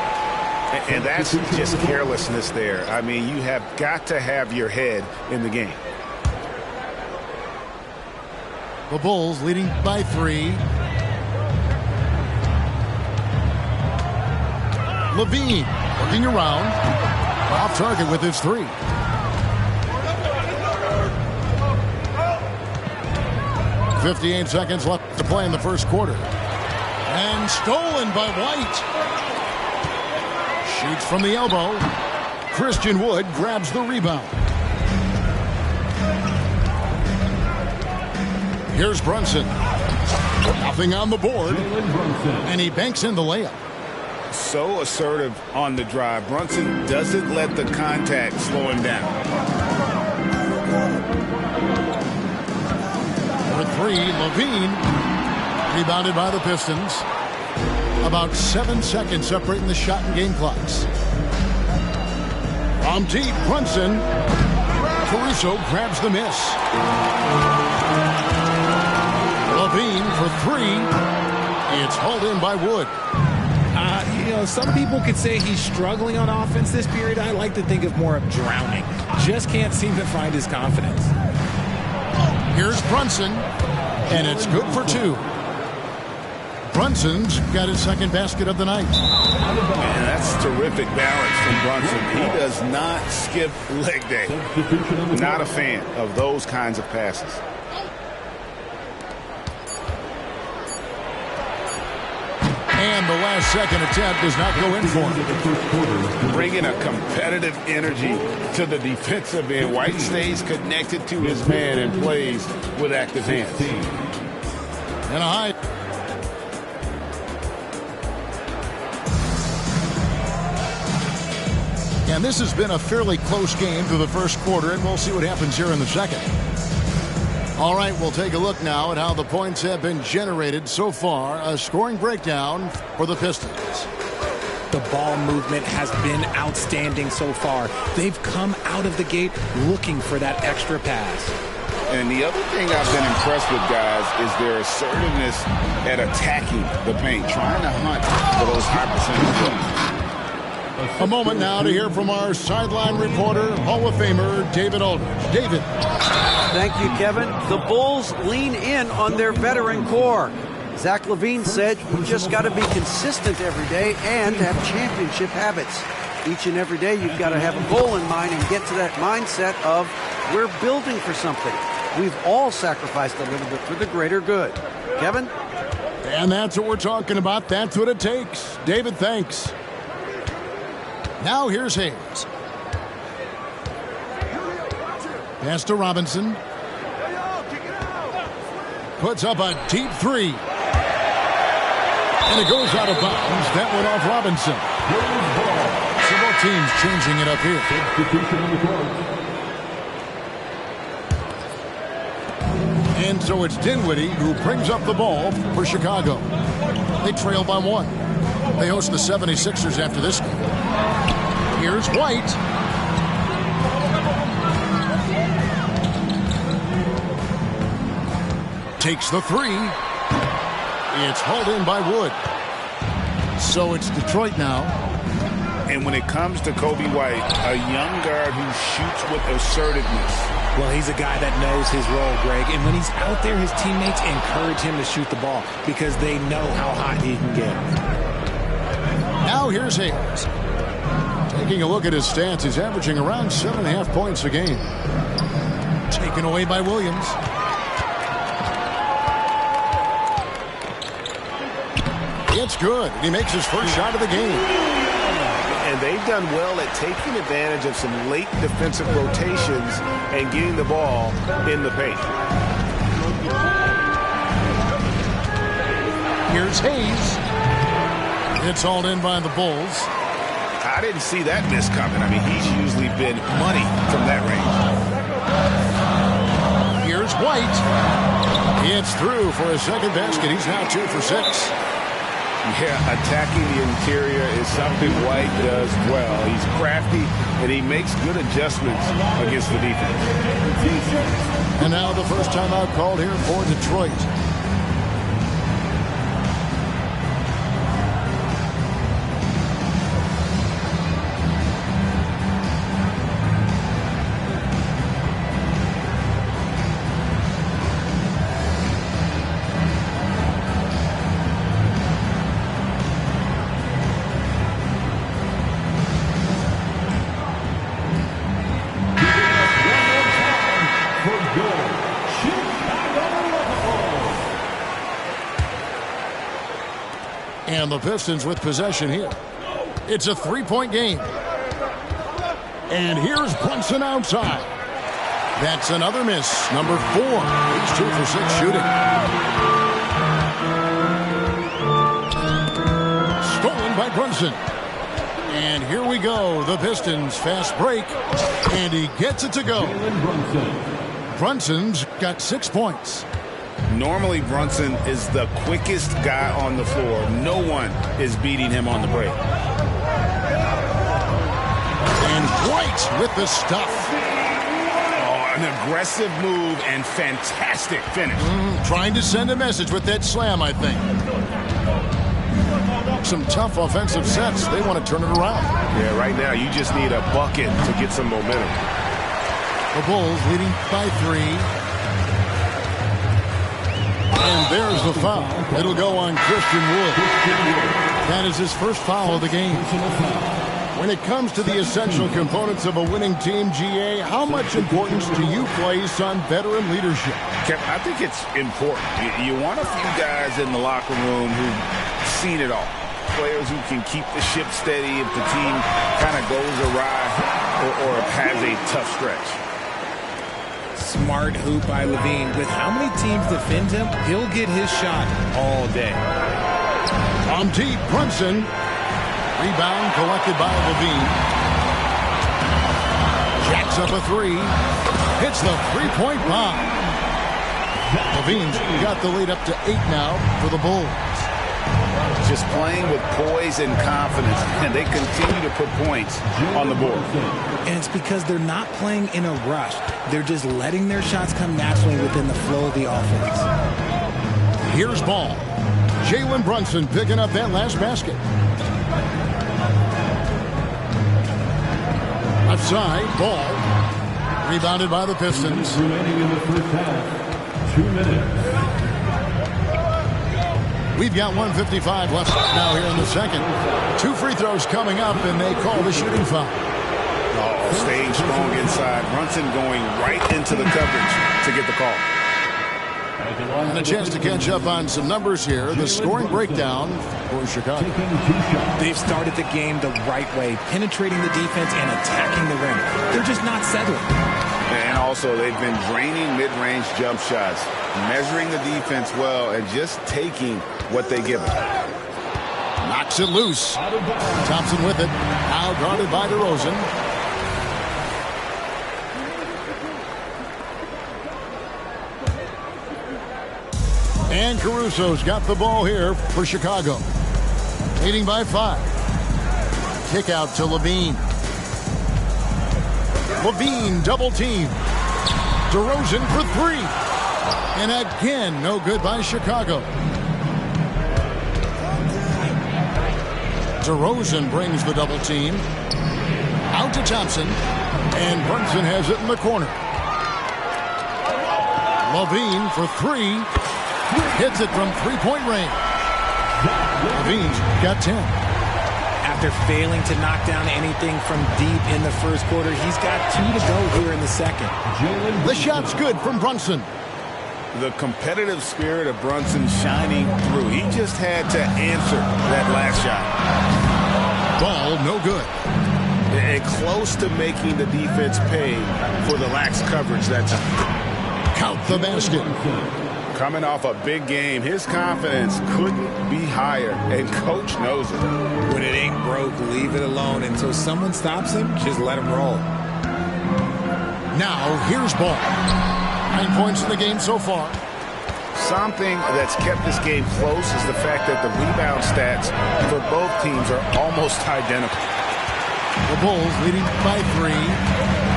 And that's just carelessness there. I mean, you have got to have your head in the game. The Bulls leading by 3. Levine looking around. Off target with his 3. .58 seconds left to play in the first quarter. And stolen by White. Shoots from the elbow. Christian Wood grabs the rebound. Here's Brunson. Nothing on the board. And he banks in the layup. So assertive on the drive. Brunson doesn't let the contact slow him down. For three, Levine. Rebounded by the Pistons. About 7 seconds separating the shot and game clocks. From deep, Brunson. Caruso grabs the miss. Levine for three. It's hauled in by Wood. Some people could say he's struggling on offense this period. I like to think of more of drowning. Just can't seem to find his confidence. Here's Brunson, and it's good for two. Brunson's got his second basket of the night. Man, that's terrific balance from Brunson. He does not skip leg day. Not a fan of those kinds of passes. And the last second attempt does not go in for him. Bringing a competitive energy to the defensive end. White stays connected to his man and plays with active hands. And a high. And this has been a fairly close game through the first quarter, and we'll see what happens here in the second. All right, we'll take a look now at how the points have been generated so far. A scoring breakdown for the Pistons. The ball movement has been outstanding so far. They've come out of the gate looking for that extra pass. And the other thing I've been impressed with, guys, is their assertiveness at attacking the paint, trying to hunt for those high percentage points. A moment now to hear from our sideline reporter, Hall of Famer David Aldridge. David. Thank you, Kevin. The Bulls lean in on their veteran core. Zach LaVine said, "You just got to be consistent every day and have championship habits. Each and every day you've got to have a goal in mind and get to that mindset of we're building for something. We've all sacrificed a little bit for the greater good." Kevin? And that's what we're talking about. That's what it takes. David, thanks. Now here's Hayes. Pass to Robinson. Puts up a deep three. And it goes out of bounds. That went off Robinson. Several teams changing it up here. And so it's Dinwiddie who brings up the ball for Chicago. They trail by one. They host the 76ers after this game. Here's White. Takes the three. It's hauled in by Wood. So it's Detroit now. And when it comes to Kobe White, a young guard who shoots with assertiveness. Well, he's a guy that knows his role, Greg. And when he's out there, his teammates encourage him to shoot the ball because they know how hot he can get. Now here's Hayes. Taking a look at his stats, he's averaging around 7.5 points a game. Taken away by Williams. It's good. He makes his first shot of the game. And they've done well at taking advantage of some late defensive rotations and getting the ball in the paint. Here's Hayes. It's hauled in by the Bulls. I didn't see that miss coming. I mean, he's usually been money from that range. Here's White. It's through for his second basket. He's now 2 for 6. Yeah, attacking the interior is something White does well. He's crafty, and he makes good adjustments against the defense. And now the first timeout called here for Detroit. And the Pistons with possession here. It's a three-point game. And here's Brunson outside. That's another miss. Number 4. He's 2 for 6 shooting. Stolen by Brunson. And here we go. The Pistons fast break. And he gets it to go. Brunson's got 6 points. Normally, Brunson is the quickest guy on the floor. No one is beating him on the break. And White with the stuff. Oh, an aggressive move and fantastic finish. Trying to send a message with that slam, I think. Some tough offensive sets. They want to turn it around. Yeah, right now you just need a bucket to get some momentum. The Bulls leading by 3. And there's the foul. It'll go on Christian Wood. That is his first foul of the game. When it comes to the essential components of a winning team, GA, how much importance do you place on veteran leadership? Kevin, I think it's important. You want a few guys in the locker room who've seen it all. Players who can keep the ship steady if the team kind of goes awry or has a tough stretch. Smart hoop by Levine. With how many teams defend him, he'll get his shot all day. On deep, Brunson. Rebound collected by Levine. Jacks up a 3. Hits the three-point bomb. Levine's got the lead up to 8 now for the Bulls. Just playing with poise and confidence, and they continue to put points on the board. And it's because they're not playing in a rush. They're just letting their shots come naturally within the flow of the offense. Here's ball. Jalen Brunson picking up that last basket. Left side, ball. Rebounded by the Pistons. Remaining in the first half, 2 minutes. We've got 1:55 left now here in the second. 2 free throws coming up, and they call the shooting foul. Oh, staying strong inside. Brunson going right into the coverage to get the call. And a chance to catch up on some numbers here. The scoring breakdown for Chicago. They've started the game the right way, penetrating the defense and attacking the rim. They're just not settling. And also, they've been draining mid-range jump shots, measuring the defense well, and just taking what they give them. Knocks it loose. Thompson with it. Now guarded by DeRozan. And Caruso's got the ball here for Chicago. Leading by 5. Kick out to Levine. Levine double team. DeRozan for 3. And again, no good by Chicago. DeRozan brings the double team. Out to Thompson. And Brunson has it in the corner. Levine for 3. Hits it from three-point range. Levine's got 10. After failing to knock down anything from deep in the first quarter, he's got 2 to go here in the second. The shot's good from Brunson. The competitive spirit of Brunson shining through. He just had to answer that last shot. Ball no good. And close to making the defense pay for the lax coverage that time. Count the basket. Coming off a big game, his confidence couldn't be higher, and Coach knows it. When it ain't broke, leave it alone. Until someone stops him, just let him roll. Now, here's ball. 9 points in the game so far. Something that's kept this game close is the fact that the rebound stats for both teams are almost identical. The Bulls leading by 3.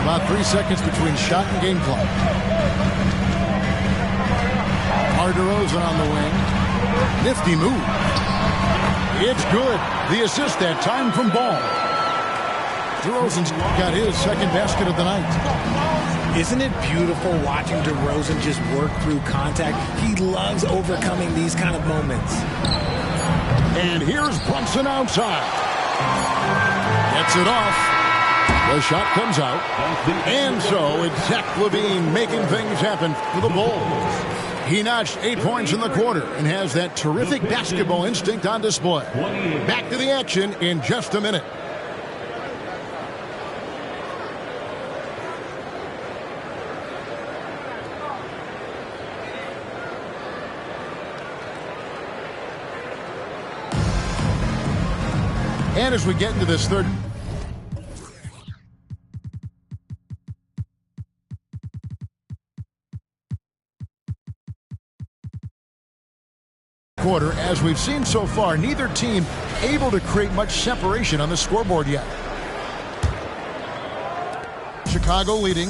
About 3 seconds between shot and game clock. DeRozan on the wing. Nifty move. It's good. The assist that time from Ball. DeRozan's got his second basket of the night. Isn't it beautiful watching DeRozan just work through contact? He loves overcoming these kind of moments. And here's Brunson outside. Gets it off. The shot comes out. And so it's Zach LaVine making things happen for the Bulls. He notched 8 points in the quarter and has that terrific basketball instinct on display. Back to the action in just a minute. And as we get into this third quarter, as we've seen so far, neither team able to create much separation on the scoreboard yet. Chicago leading.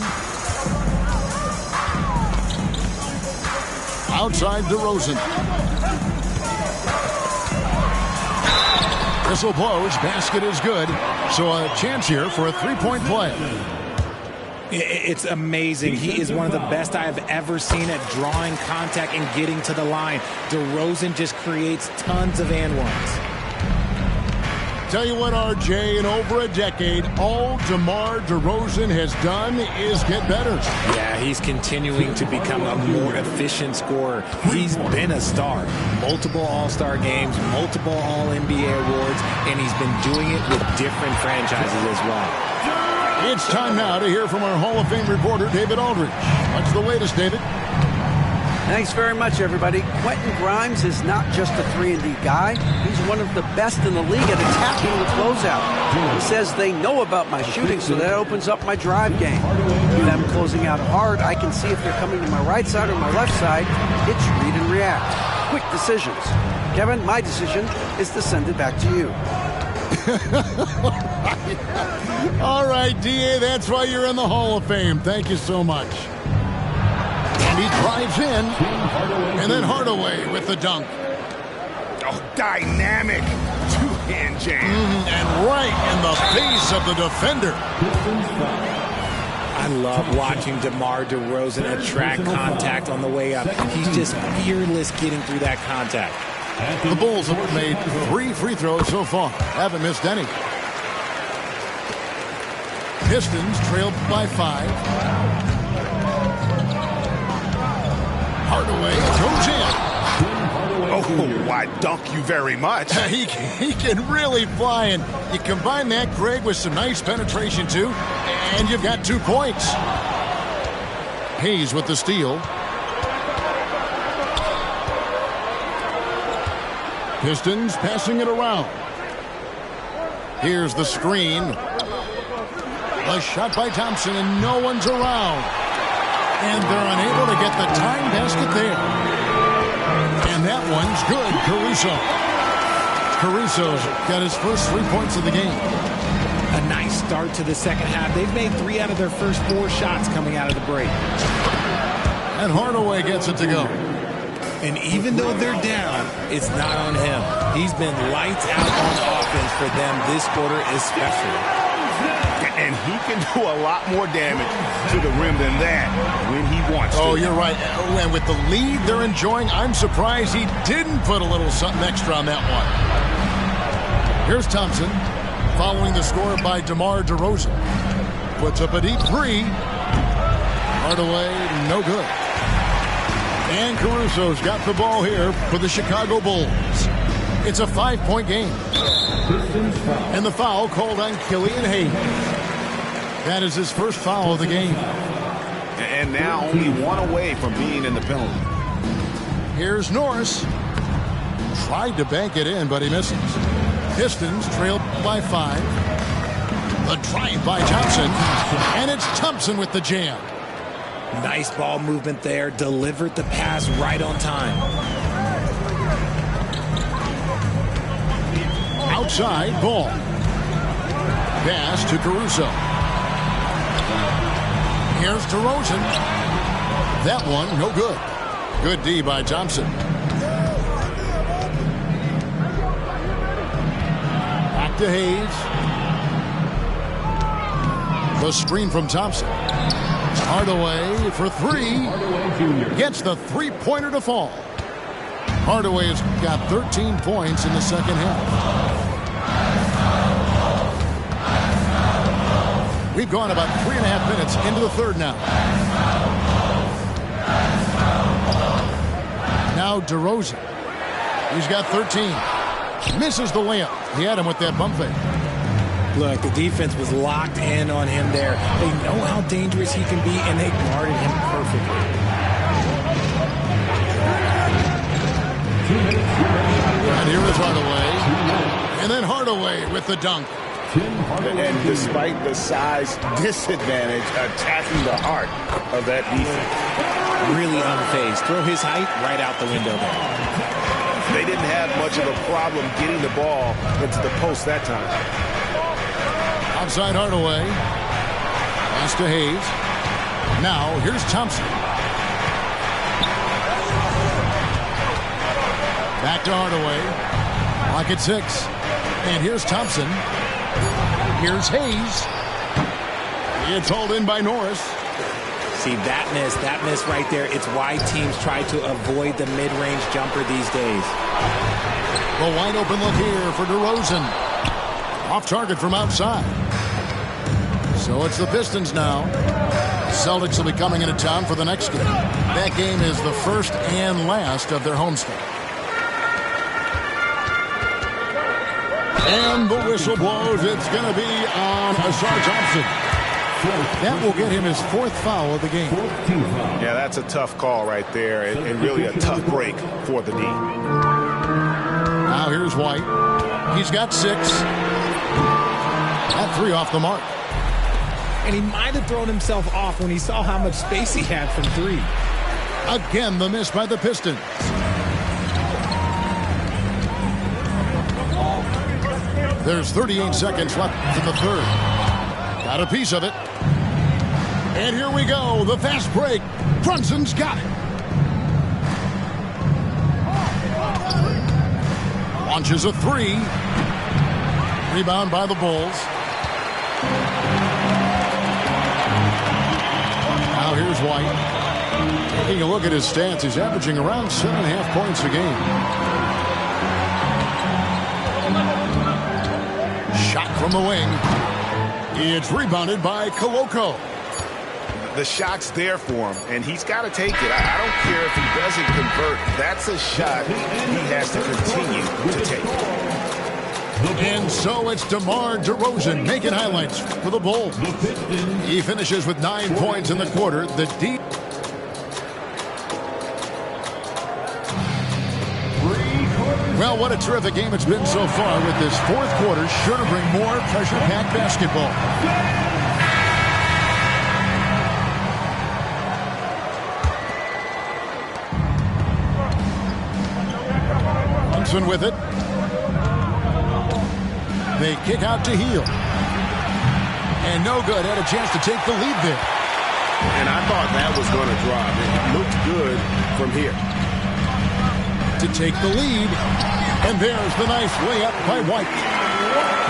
Outside DeRozan. Whistle blows. Basket is good. So a chance here for a three-point play. It's amazing. He is one of the best I have ever seen at drawing contact and getting to the line. DeRozan just creates tons of and ones. Tell you what, RJ, in over a decade, all DeMar DeRozan has done is get better. Yeah, he's continuing to become a more efficient scorer. He's been a star. Multiple All-Star games, multiple All-NBA awards, and he's been doing it with different franchises as well. It's time now to hear from our Hall of Fame reporter, David Aldridge. What's the latest, David? Thanks very much, everybody. Quentin Grimes is not just a 3-and-D guy. He's one of the best in the league at attacking the closeout. He says they know about my shooting, so that opens up my drive game. With them closing out hard, I can see if they're coming to my right side or my left side. It's read and react. Quick decisions. Kevin, my decision is to send it back to you. All right, D.A., that's why you're in the Hall of Fame. Thank you so much. And he drives in, and then Hardaway with the dunk. Oh, dynamic two-hand jam. And right in the face of the defender. I love watching DeMar DeRozan attract contact on the way up. He's just fearless getting through that contact. The Bulls have made 3 free throws so far. Haven't missed any. Pistons trailed by 5. Hardaway goes in. Oh, why dunk you very much. He can really fly, and you combine that, Greg, with some nice penetration, too, and you've got 2 points. Hayes with the steal. Pistons passing it around. Here's the screen. A shot by Thompson, and no one's around. And they're unable to get the tying basket there. And that one's good, Caruso. Caruso's got his first 3 points of the game. A nice start to the second half. They've made 3 out of their first 4 shots coming out of the break. And Hardaway gets it to go. And even though they're down, it's not on him. He's been lights out on offense for them this quarter especially. And he can do a lot more damage to the rim than that when he wants to. Oh, you're right. And with the lead they're enjoying, I'm surprised he didn't put a little something extra on that one. Here's Thompson, following the score by DeMar DeRozan. Puts up a deep 3. Hardaway, no good. And Caruso's got the ball here for the Chicago Bulls. It's a 5-point game. And the foul called on Killian Hayes. That is his first foul of the game. And now only 1 away from being in the penalty. Here's Norris. Tried to bank it in, but he misses. Pistons trailed by 5. The drive by Thompson. And it's Thompson with the jam. Nice ball movement there. Delivered the pass right on time. Outside ball. Pass to Caruso. Here's DeRozan. That one, no good. Good D by Thompson. Back to Hayes. The screen from Thompson. Hardaway for 3. Gets the 3-pointer to fall. Hardaway has got 13 points in the second half. We've gone about 3.5 minutes into the third now. Now DeRozan. He's got 13. Misses the layup. He had him with that bump fake. Look, the defense was locked in on him there. They know how dangerous he can be, and they guarded him perfectly. And here is Hardaway. And then Hardaway with the dunk. And despite the size disadvantage, attacking the heart of that defense. Really unfazed. Throw his height right out the window there. They didn't have much of a problem getting the ball into the post that time. Outside Hardaway. Pass to Hayes. Now here's Thompson. Back to Hardaway. Clock at 6. And here's Thompson. Here's Hayes. It's hauled in by Norris. See, that miss right there, it's why teams try to avoid the mid-range jumper these days. The wide open look here for DeRozan. Off target from outside. So it's the Pistons now. Celtics will be coming into town for the next game. That game is the first and last of their homestand. And the whistle blows. It's going to be on Ausar Thompson. That will get him his 4th foul of the game. Yeah, that's a tough call right there, and really a tough break for the D. Now here's White. He's got 6. That 3 off the mark. And he might have thrown himself off when he saw how much space he had from 3. Again, the miss by the Pistons. There's 38 seconds left in the 3rd. Got a piece of it. And here we go. The fast break. Brunson's got it. Launches a 3. Rebound by the Bulls. Now here's White. Taking a look at his stats, he's averaging around 7.5 points a game. Shot from the wing. It's rebounded by Koloko. The shot's there for him, and he's got to take it. I don't care if he doesn't convert. That's a shot he has to continue to take. And so it's DeMar DeRozan making highlights for the Bulls. He finishes with 9 points in the quarter. The D. Well, what a terrific game it's been so far with this 4th quarter. Sure to bring more pressure-packed basketball. Brunson with it. They kick out to Hield. And no good. Had a chance to take the lead there. And I thought that was going to drop. It looked good from here. To take the lead. And there's the nice layup by White.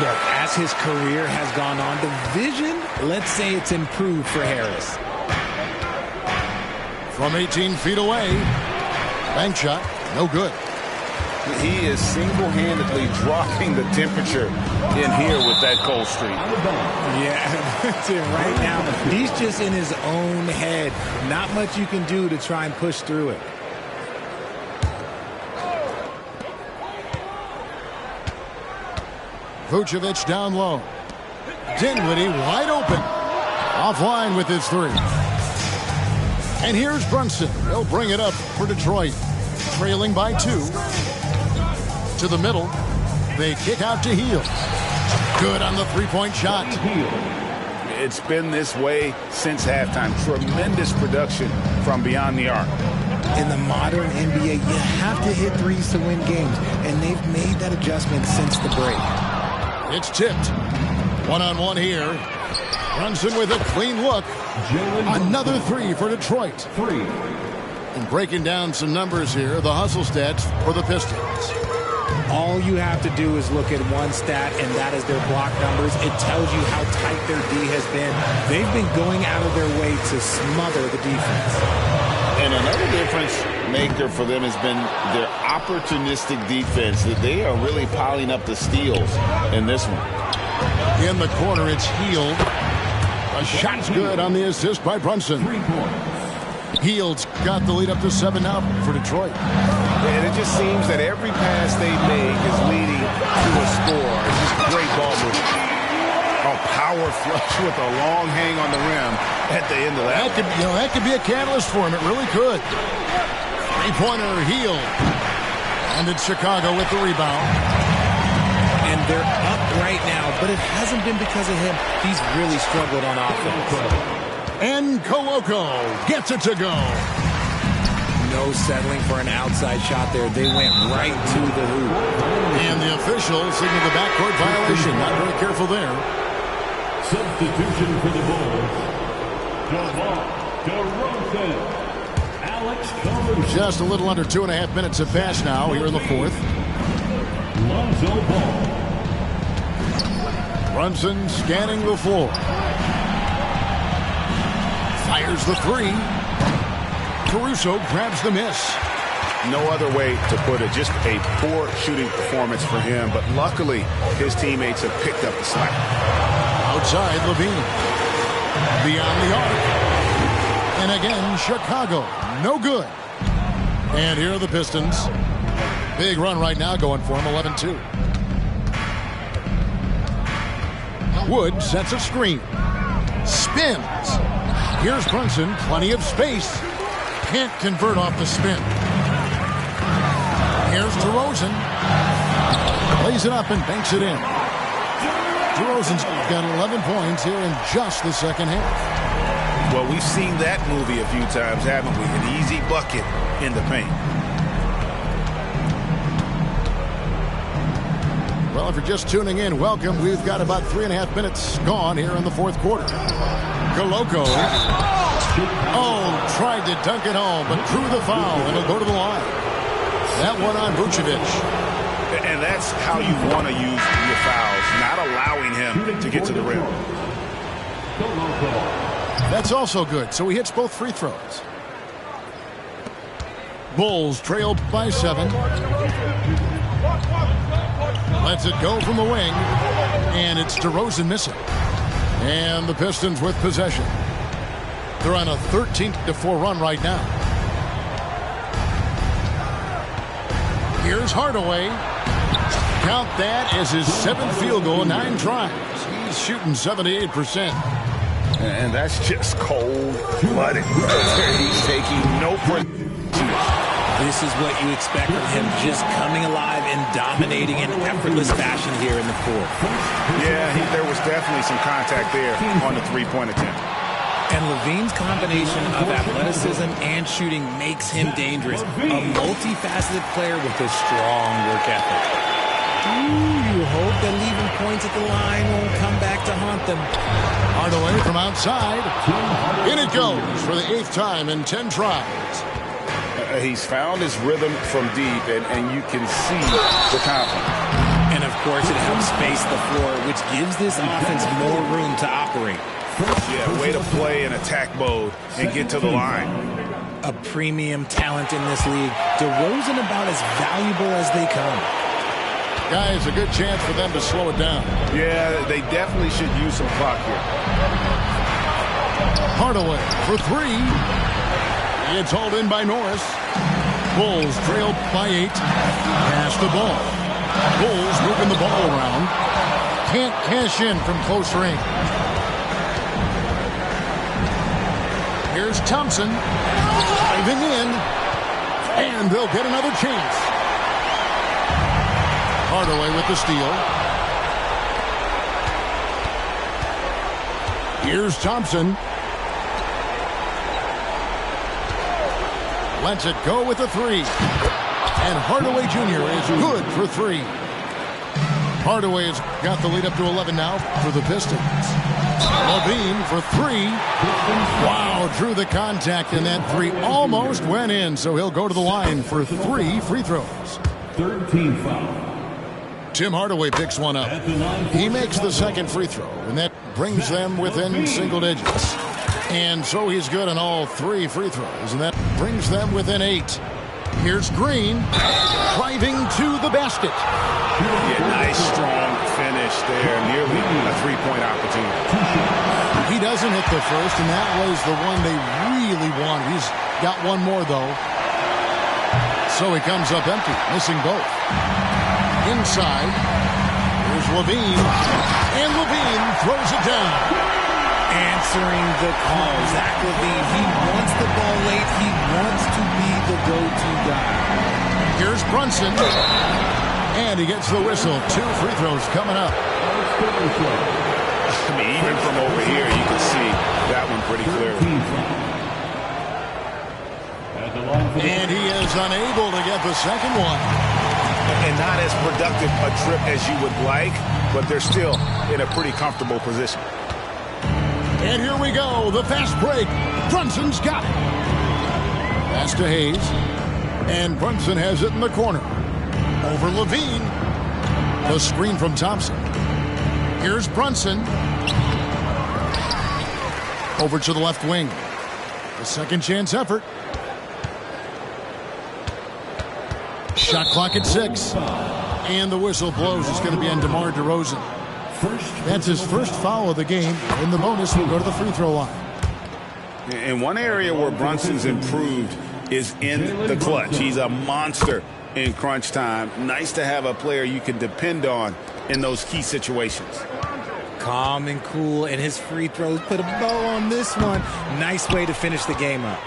Look, as his career has gone on, the vision, let's say it's improved for Harris. From 18 feet away. Bank shot. No good. He is single-handedly dropping the temperature in here with that cold streak. Yeah, that's it right now. He's just in his own head. Not much you can do to try and push through it. Vucevic down low. Dinwiddie wide open. Offline with his 3. And here's Brunson. He'll bring it up for Detroit. Trailing by 2. To the middle. They kick out to Hield. Good on the 3-point shot. It's been this way since halftime. Tremendous production from beyond the arc. In the modern NBA, you have to hit 3s to win games, and they've made that adjustment since the break. It's tipped. 1-on-1 here. Brunson with a clean look. Another 3 for Detroit. And breaking down some numbers here, the hustle stats for the Pistons. All you have to do is look at one stat, and that is their block numbers. It tells you how tight their D has been. They've been going out of their way to smother the defense. And another difference maker for them has been their opportunistic defense. That they are really piling up the steals in this one. In the corner, it's Hield. A shot's good on the assist by Brunson. Hield's got the lead up to 7 now for Detroit. And it just seems that every pass they make is leading to a score. It's just great ball movement. Oh, power flush with a long hang on the rim at the end of that. That could be a catalyst for him. It really could. 3-pointer Hield. And it's Chicago with the rebound. And They're up right now, but it hasn't been because of him. He's really struggled on offense. And Koloko gets it to go. No settling for an outside shot there. They went right to the hoop. And the official signaled the backcourt violation. Not very careful there. Substitution for the Bulls. DeMar DeRozan. Alex Caruso. Just a little under 2.5 minutes have passed now here in the fourth. Lonzo Ball. Brunson scanning the floor. Fires the three. Caruso grabs the miss. No other way to put it. Just a poor shooting performance for him. But luckily, his teammates have picked up the slack. Outside, LaVine. Beyond the arc. And again, Chicago. No good. And here are the Pistons. Big run right now going for him, 11-2. Wood sets a screen. Spins. Here's Brunson. Plenty of space. Can't convert off the spin. Here's DeRozan. Plays it up and banks it in. DeRozan's got 11 points here in just the second half. Well, we've seen that movie a few times, haven't we? An easy bucket in the paint. Well, if you're just tuning in, welcome. We've got about 3.5 minutes gone here in the fourth quarter. Koloko. Oh, tried to dunk it home, but drew the foul, and it'll go to the line. That one on Vucevic. And that's how you want to use your fouls, not allowing him to get to the rim. That's also good, so he hits both free throws. Bulls trail by 7. Lets it go from the wing, and it's DeRozan missing. And the Pistons with possession. They're on a 13-4 run right now. Here's Hardaway. Count that as his 7th field goal, 9 tries. He's shooting 78%. And that's just cold-blooded. He's taking no pressure. This is what you expect from him, just coming alive and dominating in effortless fashion here in the fourth. Yeah, there was definitely some contact there on the three-point attempt. And LaVine's combination of athleticism and shooting makes him dangerous. A multifaceted player with a strong work ethic. You hope that leaving points at the line won't come back to haunt them. Hardaway from outside. In it goes for the 8th time in 10 tries. He's found his rhythm from deep, and you can see the confidence. And, of course, it helps space the floor, which gives this offense more room to operate. Yeah, way to play in attack mode and get to the line. A premium talent in this league. DeRozan about as valuable as they come. Guys, a good chance for them to slow it down. Yeah, they definitely should use some clock here. Hardaway for 3. It's hauled in by Norris. Bulls trail by 8. Pass the ball. Bulls moving the ball around. Can't cash in from close range. Here's Thompson. Diving in. And they'll get another chance. Hardaway with the steal. Here's Thompson. Lets it go with a 3. And Hardaway Jr. is good for 3. Hardaway has got the lead up to 11 now for the Pistons. LaVine for 3. Wow, drew the contact, and that 3 almost went in, so he'll go to the line for 3 free throws. 13 foul. Tim Hardaway picks one up. He makes the 2nd free throw, and that brings them within single digits. And so he's good on all 3 free throws, and that brings them within 8. Here's Green driving to the basket. Yeah, nice strong finish there, nearly a 3-point opportunity. He doesn't hit the first, and that was the one they really wanted. He's got one more, though. So he comes up empty, missing both. Inside, here's LaVine, and LaVine throws it down. Answering the call, Zach LaVine, he wants the ball late. He wants to be the go-to guy. Here's Brunson. And he gets the whistle. 2 free throws coming up. I mean, even from over here, you can see that one pretty clearly. And he is unable to get the second one. And not as productive a trip as you would like, but they're still in a pretty comfortable position. And here we go, the fast break. Brunson's got it. Pass to Hayes. And Brunson has it in the corner. Over Levine. The screen from Thompson. Here's Brunson. Over to the left wing. A second chance effort. Shot clock at 6. And the whistle blows. It's going to be on DeMar DeRozan. That's his first foul of the game. And the bonus will go to the free throw line. And one area where Brunson's improved is in the clutch. He's a monster in crunch time. Nice to have a player you can depend on in those key situations. Calm and cool, and his free throws put a bow on this one. Nice way to finish the game up.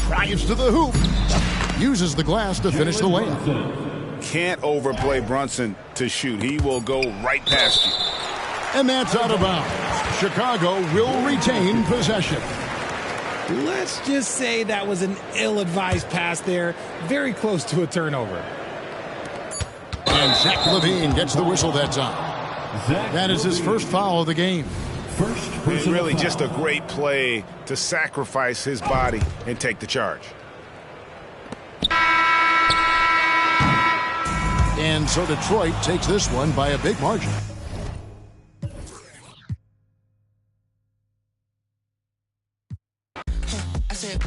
Drives to the hoop. Uses the glass to finish the layup. Can't overplay Brunson to shoot. He will go right past you. And that's out of bounds. Chicago will retain possession. Let's just say that was an ill-advised pass there. Very close to a turnover. And Zach LaVine gets the whistle that time. That is his first foul of the game. And really just a great play to sacrifice his body and take the charge. And so Detroit takes this one by a big margin. I said,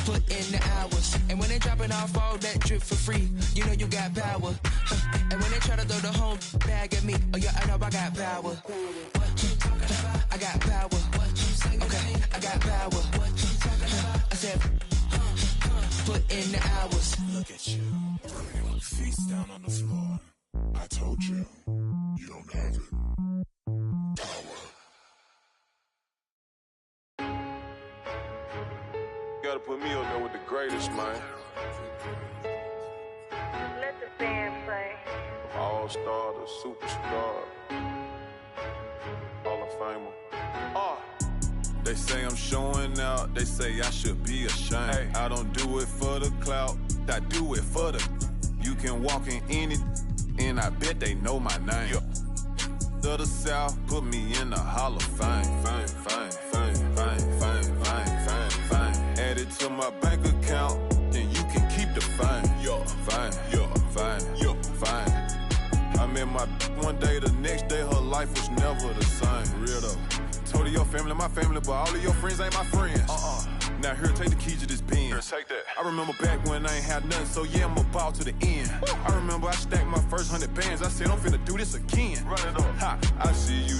put in the hours. And when they dropping off all that drip for free, you know you got power. And when they try to throw the whole bag at me, oh yeah, I know I got power. I got power. Okay, I got power. I said, put in the hours. Look at you. Feet down on the floor. I told you, you don't have it. You gotta put me up there with the greatest, man. Let the band play. From all-star to superstar. Hall of Famer. They say I'm showing out. They say I should be ashamed. Hey. I don't do it for the clout. I do it for the... You can walk in any... And I bet they know my name. Yeah. To the South, put me in the Hall of Fame. Fame, fame, fame, fame, fame, fame, fame, fame. Add it to my bank account, then you can keep the fame. Yo, fame, yo, fame, yo, fame. I met my one day, the next day her life was never the same. Real though. Told her your family, my family, but all of your friends ain't my friends. Now here, take the keys to this pen. Here, take that. I remember back when I ain't had nothing, so yeah, I'm about to the end. I remember I stacked my first 100 bands. I said, I'm finna do this again. Run it up. Ha, I see you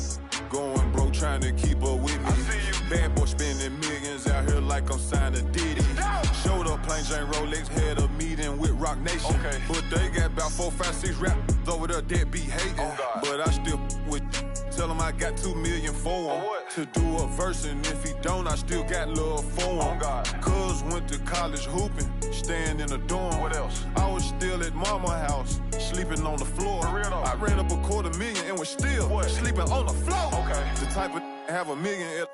going broke, trying to keep up with me. I see you. Bad boy spending millions out here like I'm signed to Diddy. Showed up, plain Jane Rolex, had a meeting with Rock Nation. Okay. But they got about 4, 5, 6 rappers over there that be hating. Oh, but I still with tell him I got 2 million for him to do a verse, and if he don't, I still got love for him. Oh, God. Cuz went to college hooping, staying in a dorm. What else? I was still at mama's house, sleeping on the floor. For real though? I ran up $250,000 and was still sleeping on the floor. Okay. The type of have $1 million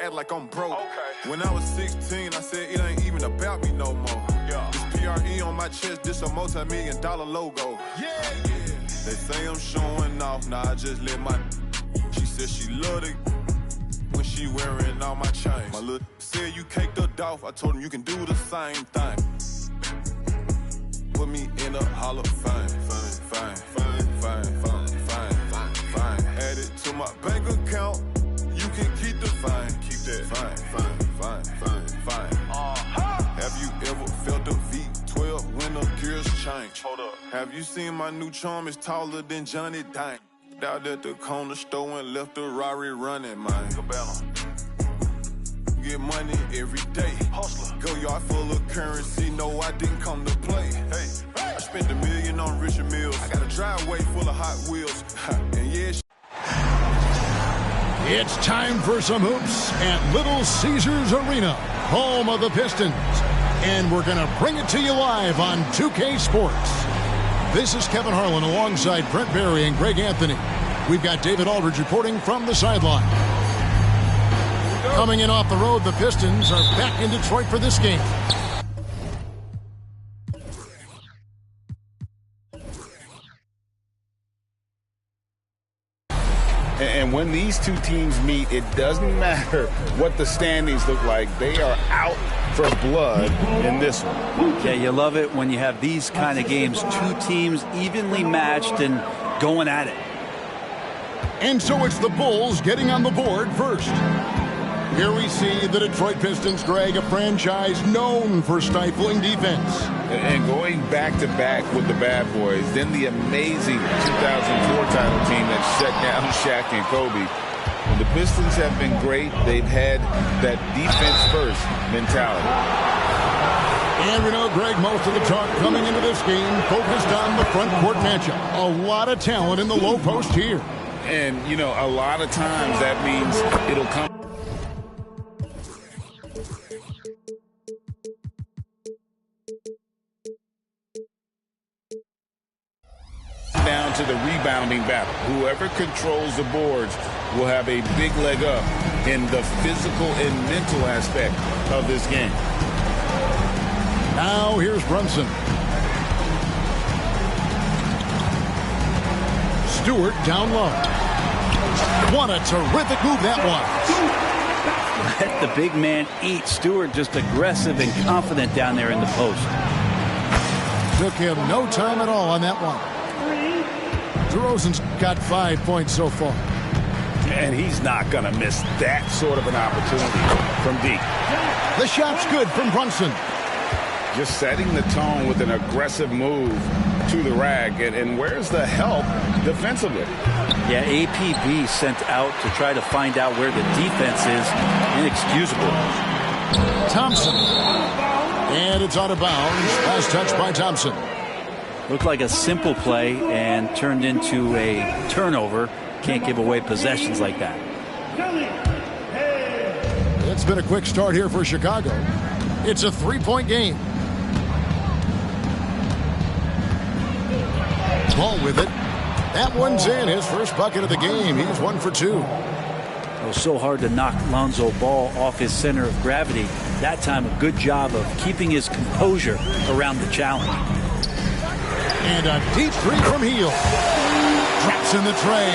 act like I'm broke. Okay. When I was 16, I said it ain't even about me no more. Yeah. This PRE on my chest, this a multi-million-dollar logo. Yeah. They say I'm showing off, nah, I just let my... She said she loved it when she wearing all my chains. My little said you caked her off, I told him you can do the same thing. Put me in a Hall of Fame. Fame, fame, fame, fame, fame, fame, fame, fame. Add it to my bank account, you can keep the fame. Keep that fame, fame, fame, fame, fame. Have you ever felt a V12 when the gears change? Hold up. Have you seen my new charm is taller than Johnny Dang? Out at the corner store and left the Rari running, man. Get money every day. Hustler. Go yard full of currency. No, I didn't come to play. Hey, I spent $1 million on Richard Mills. I got a driveway full of Hot Wheels. And yeah, it's time for some hoops at Little Caesars Arena, home of the Pistons. And we're going to bring it to you live on 2K Sports. This is Kevin Harlan alongside Brent Barry and Greg Anthony. We've got David Aldridge reporting from the sideline. Coming in off the road, the Pistons are back in Detroit for this game. And when these two teams meet, it doesn't matter what the standings look like. They are out for blood in this one. Yeah, you love it when you have these kind of games. Two teams evenly matched and going at it. And so it's the Bulls getting on the board first. Here we see the Detroit Pistons, Greg, a franchise known for stifling defense. And going back-to-back with the bad boys, then the amazing 2004 title team that shut down Shaq and Kobe. When the Pistons have been great, they've had that defense-first mentality. And we know, Greg, most of the talk coming into this game focused on the front court matchup. A lot of talent in the low post here. And, you know, a lot of times that means it'll come down to the rebounding battle. Whoever controls the boards will have a big leg up in the physical and mental aspect of this game. Now here's Brunson. Stewart down low. What a terrific move that was. Let the big man eat. Stewart just aggressive and confident down there in the post. Took him no time at all on that one. DeRozan's got 5 points so far. And he's not going to miss that sort of an opportunity from deep. The shot's good from Brunson. Just setting the tone with an aggressive move to the rack. And where's the help defensively? Yeah, APB sent out to try to find out where the defense is. Inexcusable. Thompson. And it's out of bounds. Last touch by Thompson. Looked like a simple play and turned into a turnover. Can't give away possessions like that. It's been a quick start here for Chicago. It's a 3-point game. Ball with it. That one's in. His first bucket of the game. He's 1 for 2. It was so hard to knock Lonzo Ball off his center of gravity. That time, a good job of keeping his composure around the challenge. And a deep three from Hield. Drops in the tray.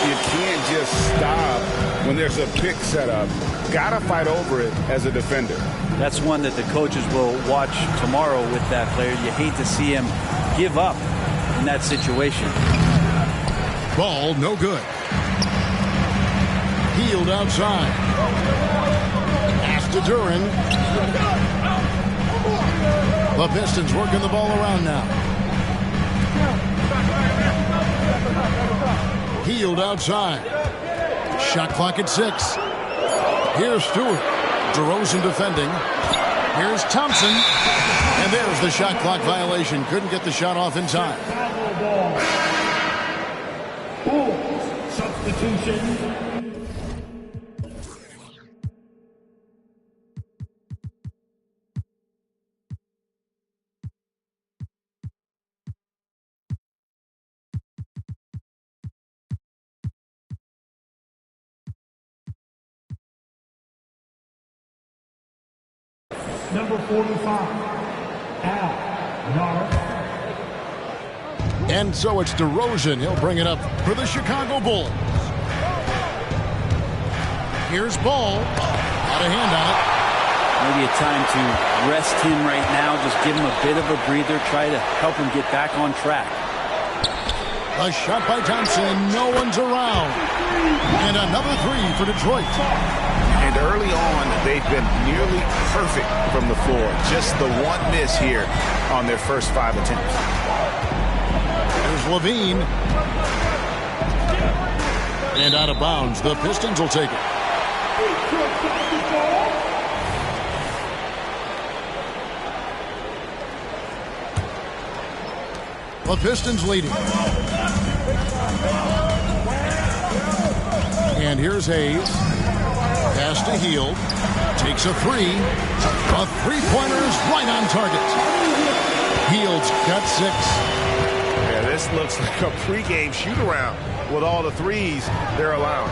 You can't just stop when there's a pick set up. Gotta fight over it as a defender. That's one that the coaches will watch tomorrow with that player. You hate to see him give up in that situation. Ball no good. Hield outside. Pass to Duren. The Pistons working the ball around now. Hield outside. Shot clock at 6. Here's Stewart. DeRozan defending. Here's Thompson. And there's the shot clock violation. Couldn't get the shot off in time. Substitution. Number 45, Al Narf. And so it's DeRozan. He'll bring it up for the Chicago Bulls. Here's Ball. Got a hand on it. Maybe a time to rest him right now. Just give him a bit of a breather. Try to help him get back on track. A shot by Thompson. No one's around. And another three for Detroit. And early on, they've been nearly perfect from the floor. Just the one miss here on their first 5 attempts. There's Levine. And out of bounds. The Pistons will take it. The Pistons leading. And here's Hayes. Pass to Hield. Takes a three. A three-pointer is right on target. Hield's got 6. Yeah, this looks like a pregame shoot-around with all the threes they're allowing.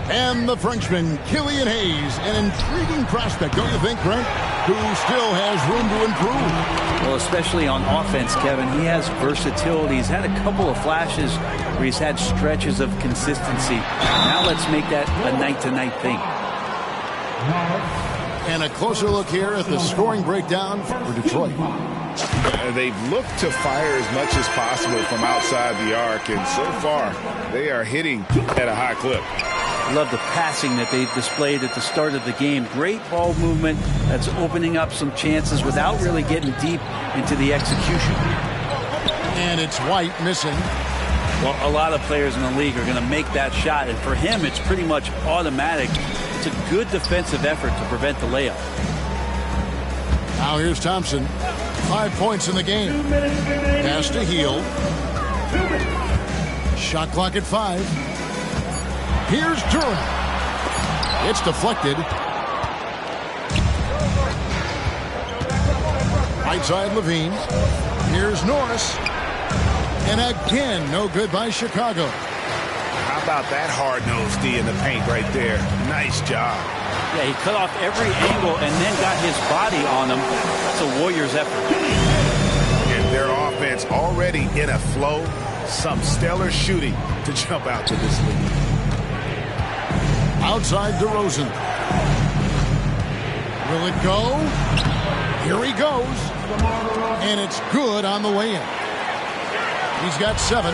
And the Frenchman, Killian Hayes, an intriguing prospect, don't you think, Brent? Who still has room to improve. Well, especially on offense, Kevin. He has versatility. He's had a couple of flashes where he's had stretches of consistency. Now let's make that a night-to-night thing. And a closer look here at the scoring breakdown for Detroit. They've looked to fire as much as possible from outside the arc, and so far they are hitting at a high clip. Love the passing that they displayed at the start of the game. Great ball movement that's opening up some chances without really getting deep into the execution. And it's White missing. Well, a lot of players in the league are going to make that shot, and for him it's pretty much automatic. It's a good defensive effort to prevent the layup. Now here's Thompson. 5 points in the game. Pass to Hield. Shot clock at 5. Here's Duren. It's deflected. Right side Levine. Here's Norris. And again, no good by Chicago. How about that hard-nosed D in the paint right there? Nice job. Yeah, he cut off every angle and then got his body on him. That's a Warriors effort. And their offense already in a flow. Some stellar shooting to jump out to this lead. Outside DeRozan. Will it go? Here he goes. And it's good on the way in. He's got 7.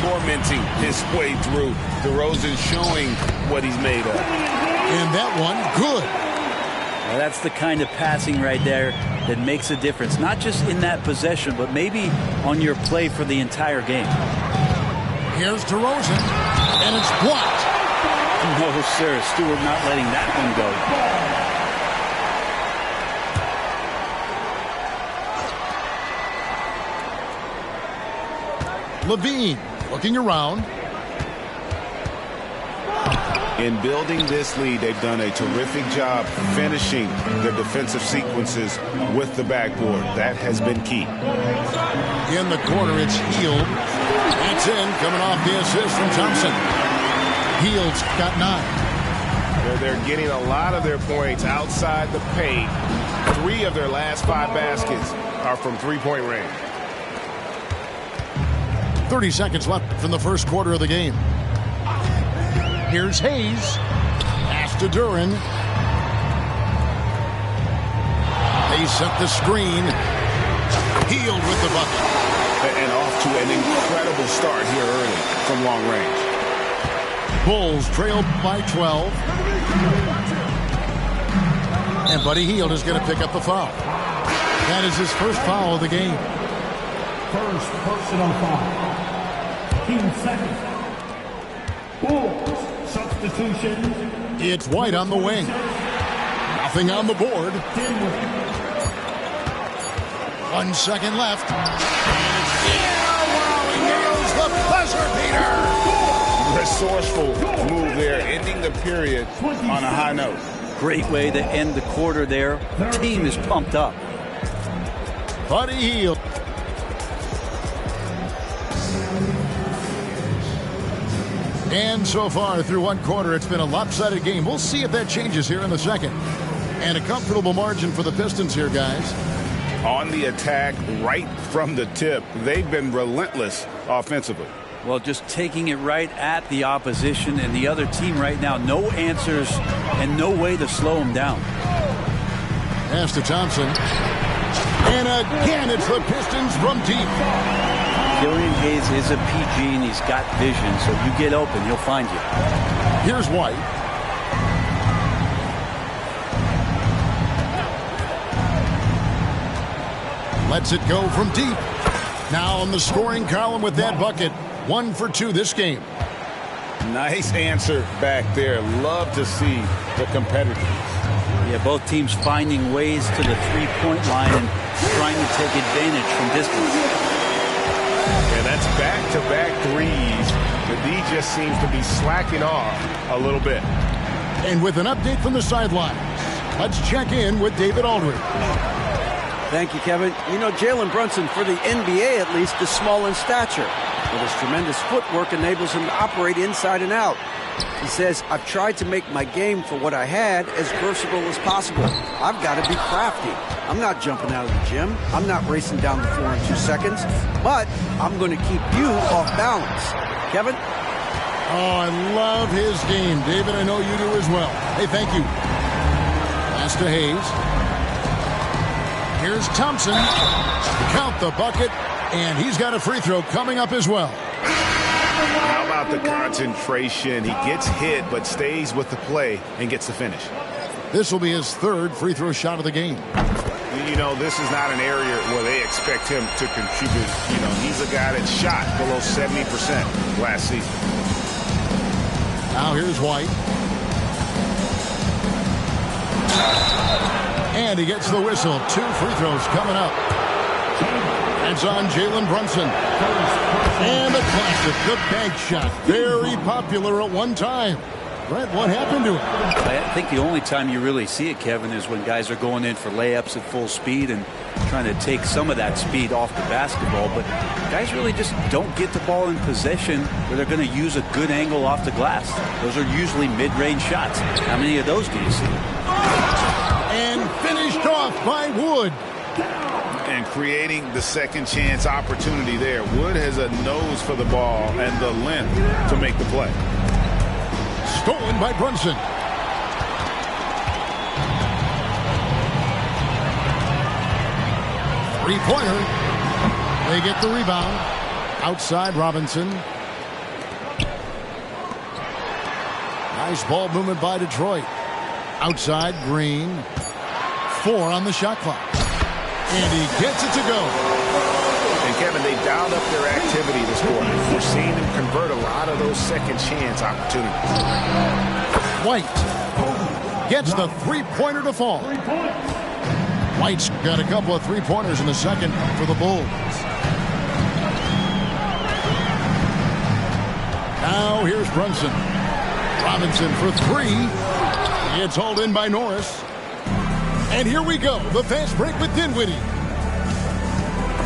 Tormenting his way through. DeRozan showing what he's made of. And that one, good. Well, that's the kind of passing right there that makes a difference. Not just in that possession, but maybe on your play for the entire game. Here's DeRozan. And it's blocked. No, sir. Stewart not letting that one go. Levine looking around. In building this lead, they've done a terrific job finishing their defensive sequences with the backboard. That has been key. In the corner, it's Hield. That's in, coming off the assist from Thompson. Hield's got 9. They're getting a lot of their points outside the paint. 3 of their last 5 baskets are from three-point range. 30 seconds left from the first quarter of the game. Here's Hayes. Pass to Duren. They set the screen. Hield with the bucket. And off to an incredible start here early from long range. Bulls trailed by 12. And Buddy Hield is going to pick up the foul. That is his first foul of the game. First personal foul. Team second. Bulls substitution. It's White on the wing. Nothing on the board. 1 second left. Wow, he nails the buzzer beater. Resourceful move there, ending the period on a high note. Great way to end the quarter there. The team is pumped up. Buddy Hield. And so far through one quarter, it's been a lopsided game. We'll see if that changes here in the second. And a comfortable margin for the Pistons here, guys. On the attack right from the tip. They've been relentless offensively. Well, just taking it right at the opposition and the other team right now. No answers and no way to slow them down. Pass to Thompson. And again, it's the Pistons from deep. Killian Hayes is a PG and he's got vision, so you get open, he'll find you. Here's White. Lets it go from deep. Now on the scoring column with that bucket. 1 for 2 this game. Nice answer back there. Love to see the competitors. Yeah, both teams finding ways to the three-point line and trying to take advantage from distance. And that's back-to-back threes. The D just seems to be slacking off a little bit. And with an update from the sidelines, let's check in with David Aldridge. Thank you, Kevin. You know, Jalen Brunson, for the NBA at least, is small in stature, but his tremendous footwork enables him to operate inside and out. He says, I've tried to make my game for what I had as versatile as possible. I've got to be crafty. I'm not jumping out of the gym. I'm not racing down the floor in 2 seconds, but I'm going to keep you off balance. Kevin? Oh, I love his game. David, I know you do as well. Hey, thank you. Pass to Hayes. Here's Thompson. Count the bucket, and he's got a free throw coming up as well. How about the concentration? He gets hit, but stays with the play and gets the finish. This will be his third free throw shot of the game. You know, this is not an area where they expect him to contribute. You know, he's a guy that shot below 70% last season. Now here's White. And he gets the whistle. 2 free throws coming up. It's on Jalen Brunson. And a classic, the bank shot. Very popular at one time. Brett, what happened to him? I think the only time you really see it, Kevin, is when guys are going in for layups at full speed and trying to take some of that speed off the basketball. But guys really just don't get the ball in possession where they're going to use a good angle off the glass. Those are usually mid-range shots. How many of those do you see? And finished off by Wood. And creating the second chance opportunity there. Wood has a nose for the ball and the length to make the play. Stolen by Brunson. Three-pointer. They get the rebound. Outside Robinson. Nice ball movement by Detroit. Outside Green. 4 on the shot clock. And he gets it to go. And Kevin, they dialed up their activity this quarter. We're seeing them convert a lot of those second chance opportunities. White gets the three-pointer to fall. White's got a couple of three-pointers in the second for the Bulls. Now here's Brunson. Robinson for 3. It's hauled in by Norris. And here we go, the fast break with Dinwiddie.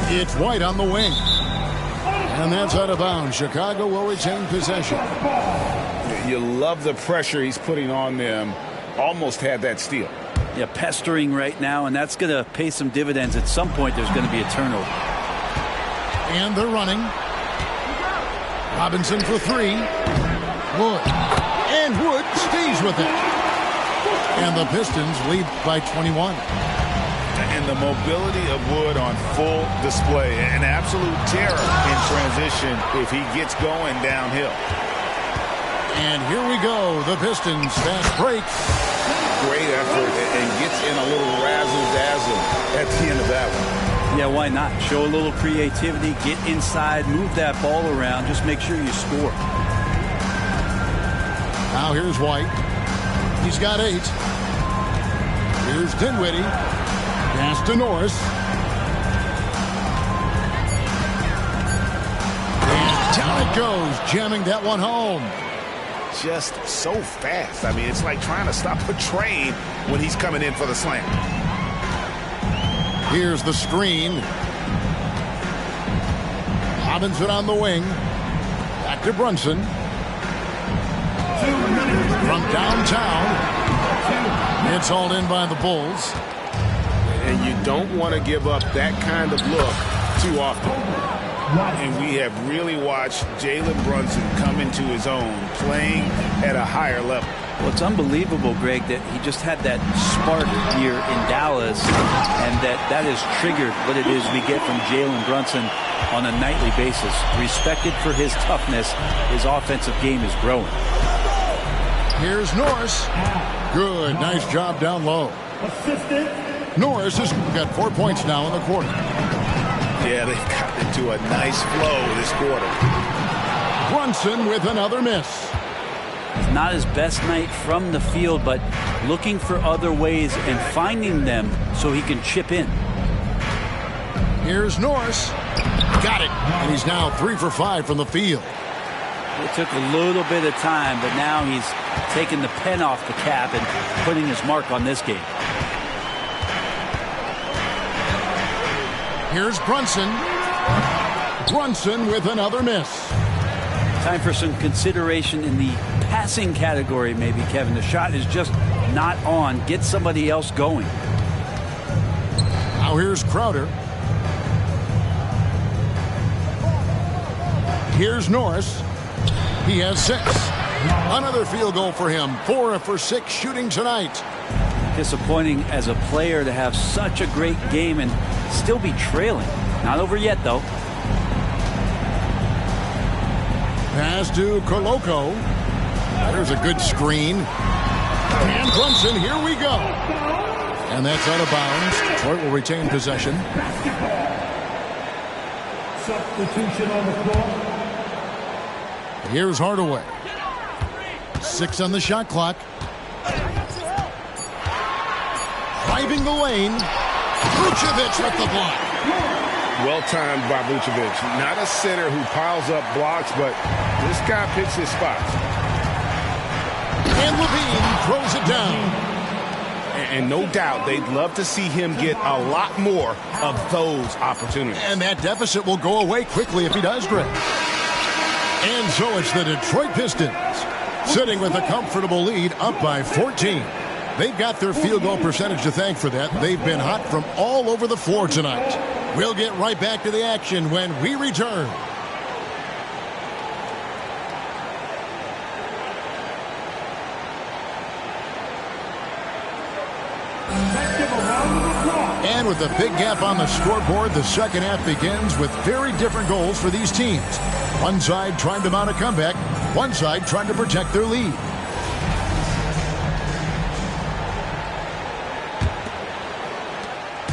It's White on the wing. And that's out of bounds. Chicago will retain possession. You love the pressure he's putting on them. Almost had that steal. Yeah, pestering right now, and that's going to pay some dividends. At some point, there's going to be a turnover. And they're running. Robinson for 3. Wood. And Wood stays with it. And the Pistons lead by 21. And the mobility of Wood on full display. An absolute terror in transition if he gets going downhill. And here we go. The Pistons fast break. Great effort and gets in a little razzle-dazzle at the end of that one. Yeah, why not? Show a little creativity, get inside, move that ball around. Just make sure you score. Now here's White. He's got 8. Here's Dinwiddie. Pass to Norris. And down it goes, jamming that one home. Just so fast. I mean, it's like trying to stop a train when he's coming in for the slam. Here's the screen. Robinson on the wing. Back to Brunson. From downtown. It's hauled in by the Bulls. And you don't want to give up that kind of look too often. And we have really watched Jalen Brunson come into his own, playing at a higher level. Well, it's unbelievable, Greg, that he just had that spark here in Dallas, and that has triggered what it is we get from Jalen Brunson on a nightly basis. Respected for his toughness, his offensive game is growing. Here's Norris. Good, nice job down low. Norris has got 4 points now in the quarter. Yeah, they've gotten into a nice flow this quarter. Brunson with another miss. It's not his best night from the field, but looking for other ways and finding them so he can chip in. Here's Norris. Got it. And he's now 3 for 5 from the field. It took a little bit of time, but now he's taking the pen off the cap and putting his mark on this game. Here's Brunson. Brunson with another miss. Time for some consideration in the passing category, maybe, Kevin. The shot is just not on. Get somebody else going. Now here's Crowder. Here's Norris. He has 6. Another field goal for him. 4 for 6 shooting tonight. Disappointing as a player to have such a great game and still be trailing. Not over yet, though. Pass to Koloko. There's a good screen. And Brunson, here we go. And that's out of bounds. Detroit will retain possession. Substitution on the floor. Here's Hardaway. 6 on the shot clock. Driving the lane. Vucevic with the block. Well timed by Vucevic. Not a center who piles up blocks, but this guy picks his spots. And Levine throws it down. And no doubt they'd love to see him get a lot more of those opportunities. And that deficit will go away quickly if he does, Greg. And so it's the Detroit Pistons sitting with a comfortable lead, up by 14. They've got their field goal percentage to thank for that. They've been hot from all over the floor tonight. We'll get right back to the action when we return. And with a big gap on the scoreboard, the second half begins with very different goals for these teams. One side trying to mount a comeback, one side trying to protect their lead.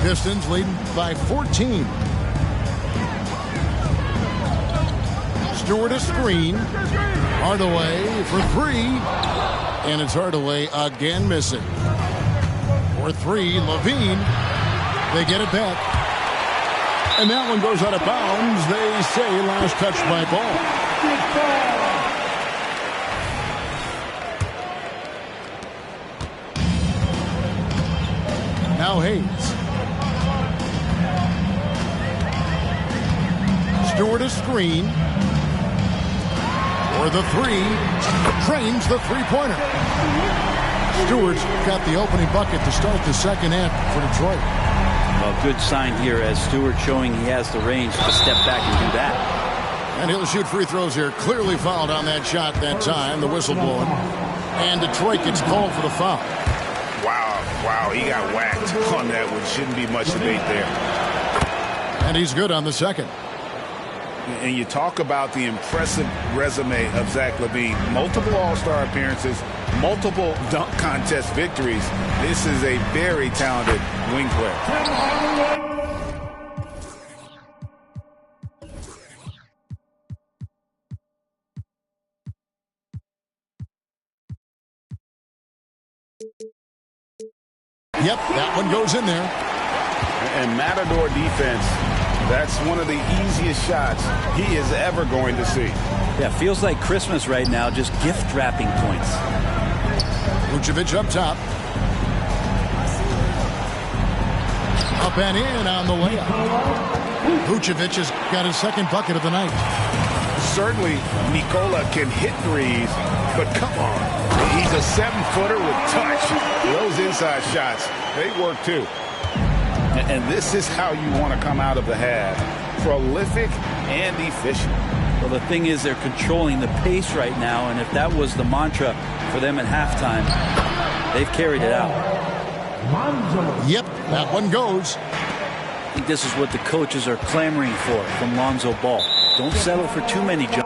Pistons leading by 14. Stewart a screen. Hardaway for 3. And it's Hardaway again missing. For 3, Levine. They get it back. And that one goes out of bounds. They say last touch by Ball. Now Hayes. Stewart a screen. For the 3. Trains the three-pointer. Stewart's got the opening bucket to start the second half for Detroit. Well, good sign here as Stewart showing he has the range to step back and do that. And he'll shoot free throws here. Clearly fouled on that shot that time. The whistle blowing. And Detroit gets called for the foul. Wow, he got whacked on that one. Shouldn't be much debate there. And he's good on the second. And you talk about the impressive resume of Zach LaVine. Multiple All-Star appearances, multiple dunk contest victories. This is a very talented wing player. Yep, that one goes in there. And Matador defense, that's one of the easiest shots he is ever going to see. Yeah, feels like Christmas right now, just gift wrapping points. Vucevic up top. Up and in on the layup. Vucevic has got his second bucket of the night. Certainly, Nikola can hit threes, but come on. He's a 7-footer with touch. Those inside shots, they work too. And this is how you want to come out of the half. Prolific and efficient. Well, the thing is they're controlling the pace right now, and if that was the mantra for them at halftime, they've carried it out. Yep, that one goes. I think this is what the coaches are clamoring for from Lonzo Ball. Don't settle for too many jump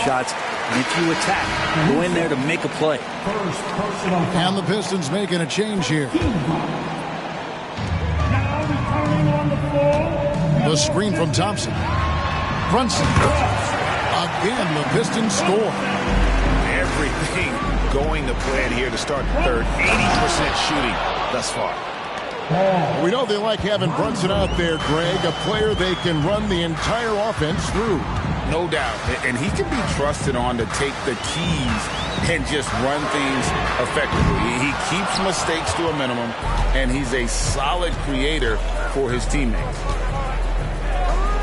shots. And if you attack, go in there to make a play. And the Pistons making a change here. The screen from Thompson. Brunson. Again, the Pistons score. Everything going to plan here to start the third. 80% shooting thus far. We know they like having Brunson out there, Greg, a player they can run the entire offense through. No doubt. And he can be trusted on to take the keys and just run things effectively. He keeps mistakes to a minimum, and he's a solid creator for his teammates.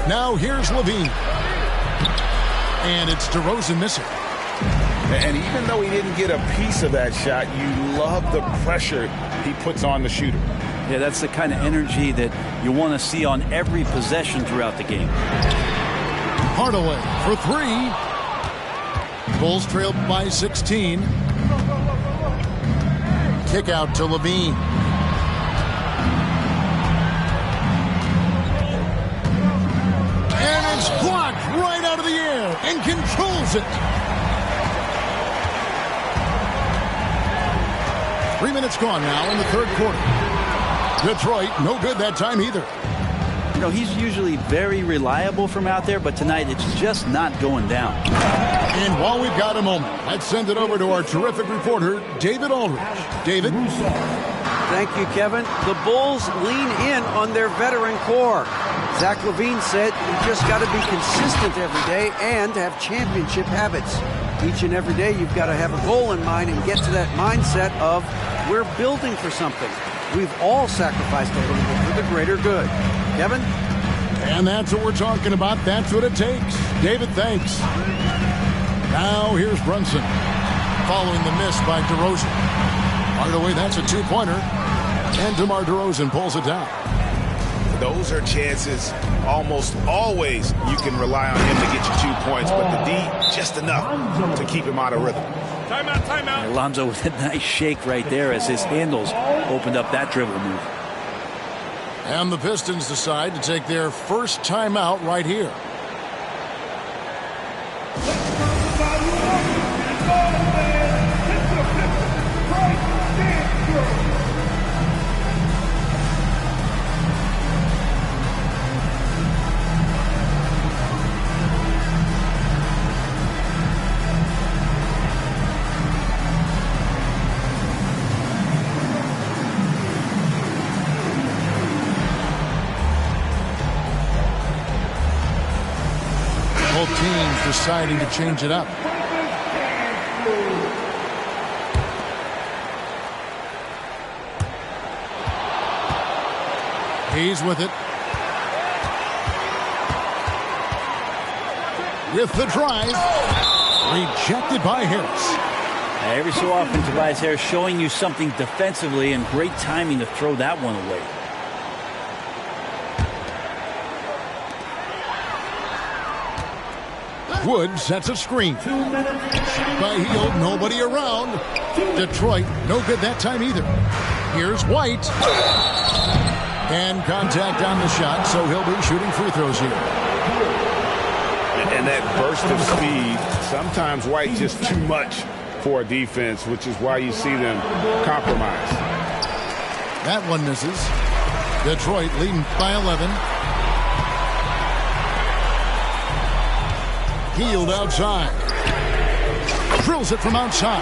Now here's Levine. And it's DeRozan missing. And even though he didn't get a piece of that shot, you love the pressure he puts on the shooter. Yeah, that's the kind of energy that you want to see on every possession throughout the game. Hardaway for three. Bulls trailed by 16. Kick out to Levine. And it's blocked right out of the air and controls it. 3 minutes gone now in the third quarter. Detroit, no good that time either. You know, he's usually very reliable from out there, but tonight it's just not going down. And while we've got a moment, let's send it over to our terrific reporter, David Aldridge. David? Thank you, Kevin. The Bulls lean in on their veteran core. Zach LaVine said you just got to be consistent every day and have championship habits. Each and every day you've got to have a goal in mind and get to that mindset of we're building for something. We've all sacrificed a little bit for the greater good. Kevin? And that's what we're talking about. That's what it takes. David, thanks. Now here's Brunson. Following the miss by DeRozan. Hardaway, that's a two-pointer. And DeMar DeRozan pulls it down. Those are chances almost always you can rely on him to get you 2 points, but the D, just enough to keep him out of rhythm. Timeout, timeout. Alonzo with a nice shake right there as his handles opened up that dribble move. And the Pistons decide to take their first timeout right here. Both teams deciding to change it up. He's with it. With the drive. Rejected by Harris. Every so often, Tobias Harris showing you something defensively, and great timing to throw that one away. Wood sets a screen. By Hield, nobody around. Detroit, no good that time either. Here's White. And contact on the shot, so he'll be shooting free throws here. And that burst of speed, sometimes White just too much for a defense, which is why you see them compromise. That one misses. Detroit leading by 11. Hield outside. Drills it from outside.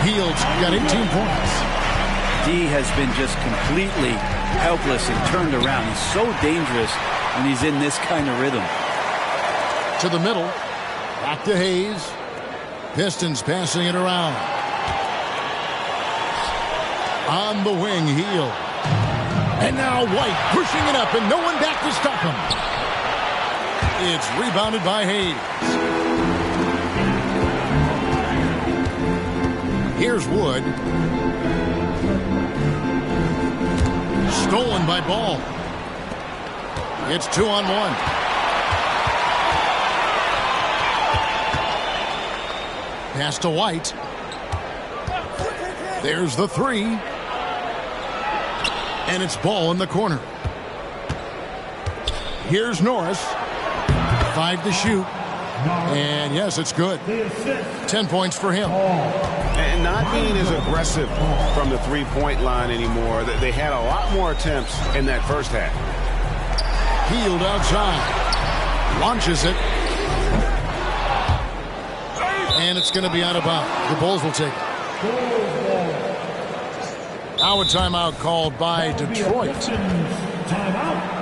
Hield's got 18 points. D has been just completely helpless and turned around. He's so dangerous when he's in this kind of rhythm. To the middle. Back to Hayes. Pistons passing it around. On the wing, Hield. And now White pushing it up and no one back to stop him. It's rebounded by Hayes. Here's Wood. Stolen by Ball. It's 2-on-1. Pass to White. There's the three. And it's Ball in the corner. Here's Norris. 5 to shoot. And yes, it's good. 10 points for him. And not being as aggressive from the three-point line anymore. They had a lot more attempts in that first half. Hield outside. Launches it. And it's going to be out of bounds. The Bulls will take it. Now a timeout called by Detroit. Timeout.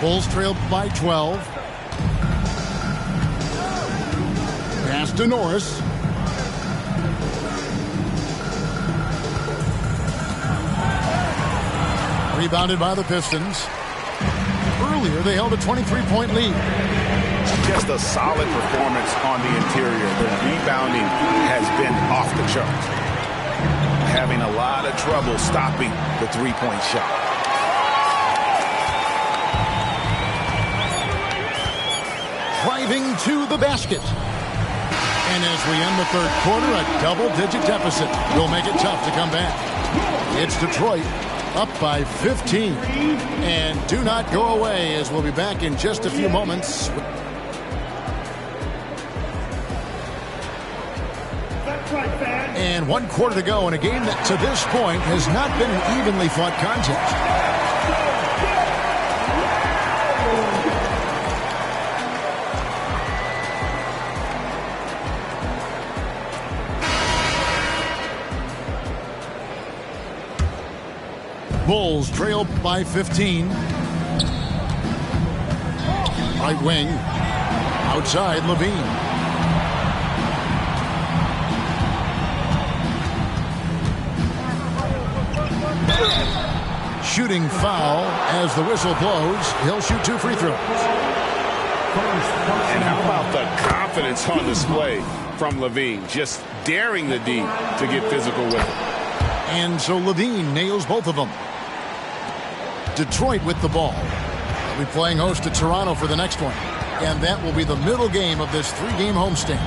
Bulls trail by 12. Pass to Norris. Rebounded by the Pistons. Earlier, they held a 23-point lead. Just a solid performance on the interior. The rebounding has been off the charts. Having a lot of trouble stopping the three-point shot. Driving to the basket. And as we end the third quarter, a double-digit deficit will make it tough to come back. It's Detroit up by 15. And do not go away, as we'll be back in just a few moments. And 1 quarter to go in a game that to this point has not been an evenly fought contest. Bulls trail by 15. Right wing. Outside, Levine. Shooting foul as the whistle blows. He'll shoot 2 free throws. And how about the confidence on display from Levine? Just daring the D to get physical with it. And so Levine nails both of them. Detroit with the ball. They'll be playing host to Toronto for the next one. And that will be the middle game of this 3-game homestand.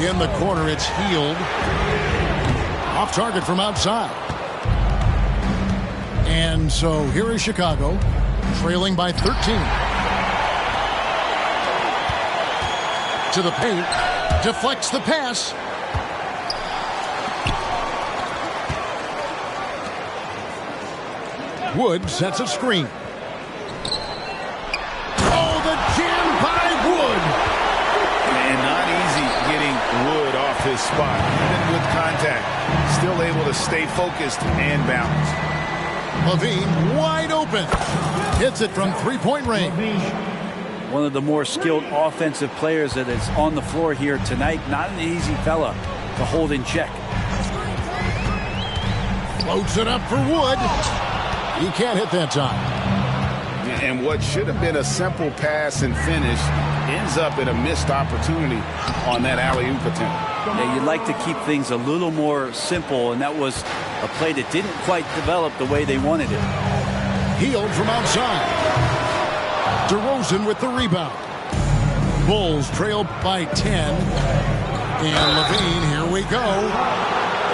In the corner, it's Hield. Off target from outside. And so here is Chicago, trailing by 13. To the paint. Deflects the pass. Wood sets a screen. Oh, the jam by Wood. And not easy getting Wood off his spot. Even with contact, still able to stay focused and balanced. Levine wide open. Hits it from 3-point range. One of the more skilled offensive players that is on the floor here tonight. Not an easy fella to hold in check. Floats it up for Wood. He can't hit that time. And what should have been a simple pass and finish ends up in a missed opportunity on that alley-oop attempt. Yeah, you'd like to keep things a little more simple, and that was a play that didn't quite develop the way they wanted it. Hield from outside. DeRozan with the rebound. Bulls trail by 10. And Levine, here we go.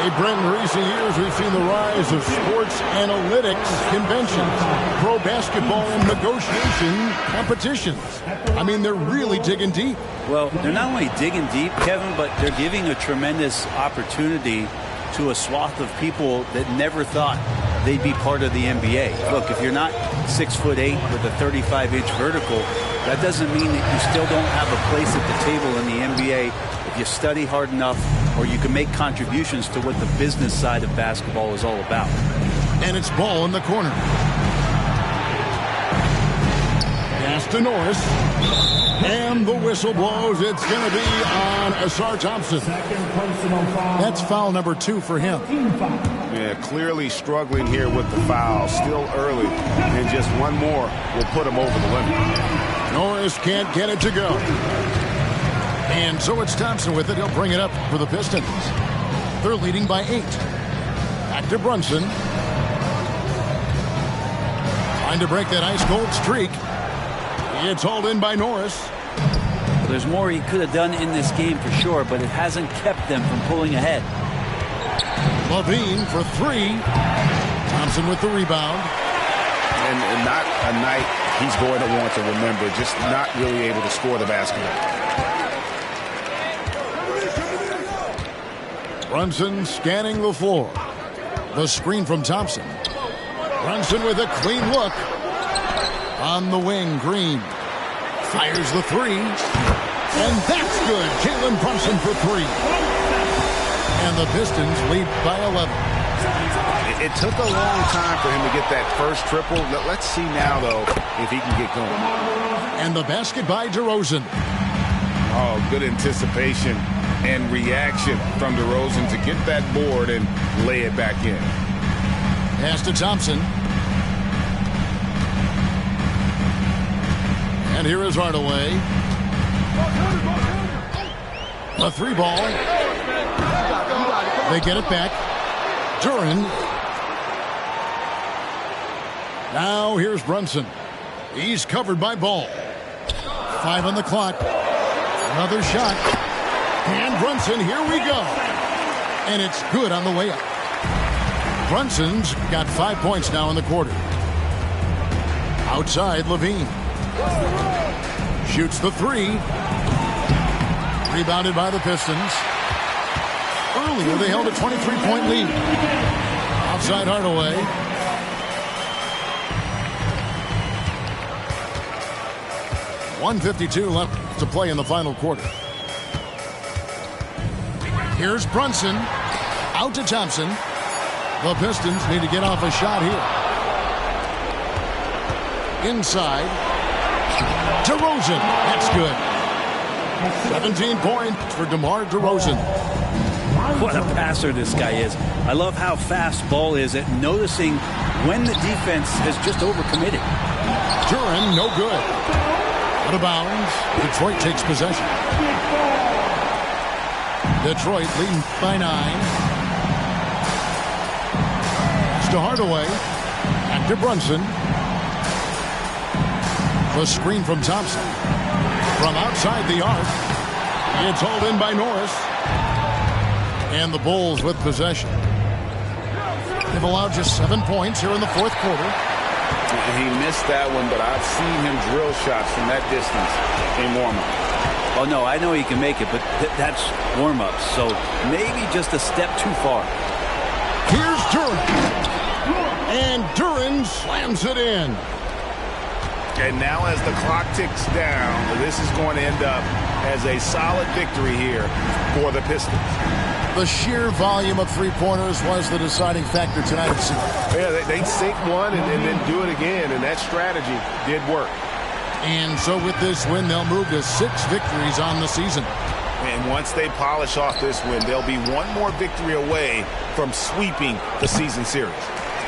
Hey, Brent, in recent years, we've seen the rise of sports analytics conventions, pro basketball negotiation competitions. I mean, they're really digging deep. Well, they're not only digging deep, Kevin, but they're giving a tremendous opportunity to a swath of people that never thought they'd be part of the NBA. Look, if you're not 6'8" with a 35-inch vertical, that doesn't mean that you still don't have a place at the table in the NBA if you study hard enough, or you can make contributions to what the business side of basketball is all about. And it's Ball in the corner. Pass to Norris. And the whistle blows. It's going to be on Ausar Thompson. That's foul number 2 for him. Yeah, clearly struggling here with the foul. Still early. And just one more will put him over the limit. Norris can't get it to go. And so it's Thompson with it. He'll bring it up for the Pistons. They're leading by 8. Back to Brunson. Trying to break that ice-cold streak. It's hauled in by Norris. Well, there's more he could have done in this game for sure, but it hasn't kept them from pulling ahead. LaVine for 3. Thompson with the rebound. And not a night he's going to want to remember. Just not really able to score the basketball. Brunson scanning the floor. The screen from Thompson. Brunson with a clean look. On the wing, Green fires the 3. And that's good. Jalen Brunson for 3. And the Pistons lead by 11. It took a long time for him to get that first triple. Let's see now, though, if he can get going. And the basket by DeRozan. Oh, good anticipation and reaction from DeRozan to get that board and lay it back in. Pass to Thompson. And here is Hardaway. A 3 ball. They get it back. Duren. Now here's Brunson. He's covered by Ball. 5 on the clock. Another shot. And Brunson, here we go. And it's good on the way up. Brunson's got 5 points now in the quarter. Outside, LaVine. Shoots the 3. Rebounded by the Pistons. Earlier, they held a 23-point lead. Outside Hardaway. .152 left to play in the final quarter. Here's Brunson. Out to Thompson. The Pistons need to get off a shot here. Inside. DeRozan. That's good. 17 points for DeMar DeRozan. What a passer this guy is. I love how fast Ball is at noticing when the defense has just overcommitted. Duren, no good. Out of bounds. Detroit takes possession. Detroit leading by 9. Pass to Hardaway. Back to Brunson. The screen from Thompson. From outside the arc. It's hauled in by Norris. And the Bulls with possession. They've allowed just 7 points here in the fourth quarter. He missed that one, but I've seen him drill shots from that distance in warm-up. Oh, no, I know he can make it, but that's warm-up. So maybe just a step too far. Here's Duren. And Duren slams it in. And now as the clock ticks down, this is going to end up as a solid victory here for the Pistons. The sheer volume of three-pointers was the deciding factor tonight. Yeah, they'd sink one and then do it again, and that strategy did work. And so with this win, they'll move to 6 victories on the season. And once they polish off this win, they'll be one more victory away from sweeping the season series.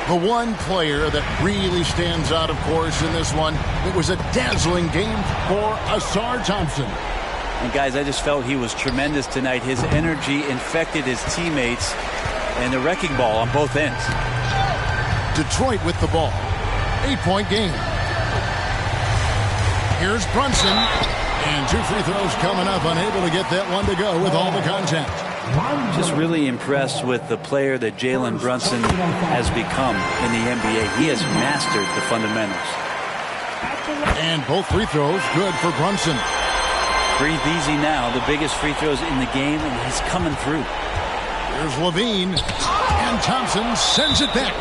The one player that really stands out, of course, in this one, it was a dazzling game for Ausar Thompson. And guys, I just felt he was tremendous tonight. His energy infected his teammates, and the wrecking ball on both ends. Detroit with the ball. 8-point game. Here's Brunson. And 2 free throws coming up, unable to get that one to go with all the contact. Just really impressed with the player that Jalen Brunson has become in the NBA. He has mastered the fundamentals. And both free throws good for Brunson. Breathe easy now. The biggest free throws in the game, and he's coming through. Here's LaVine. And Thompson sends it back.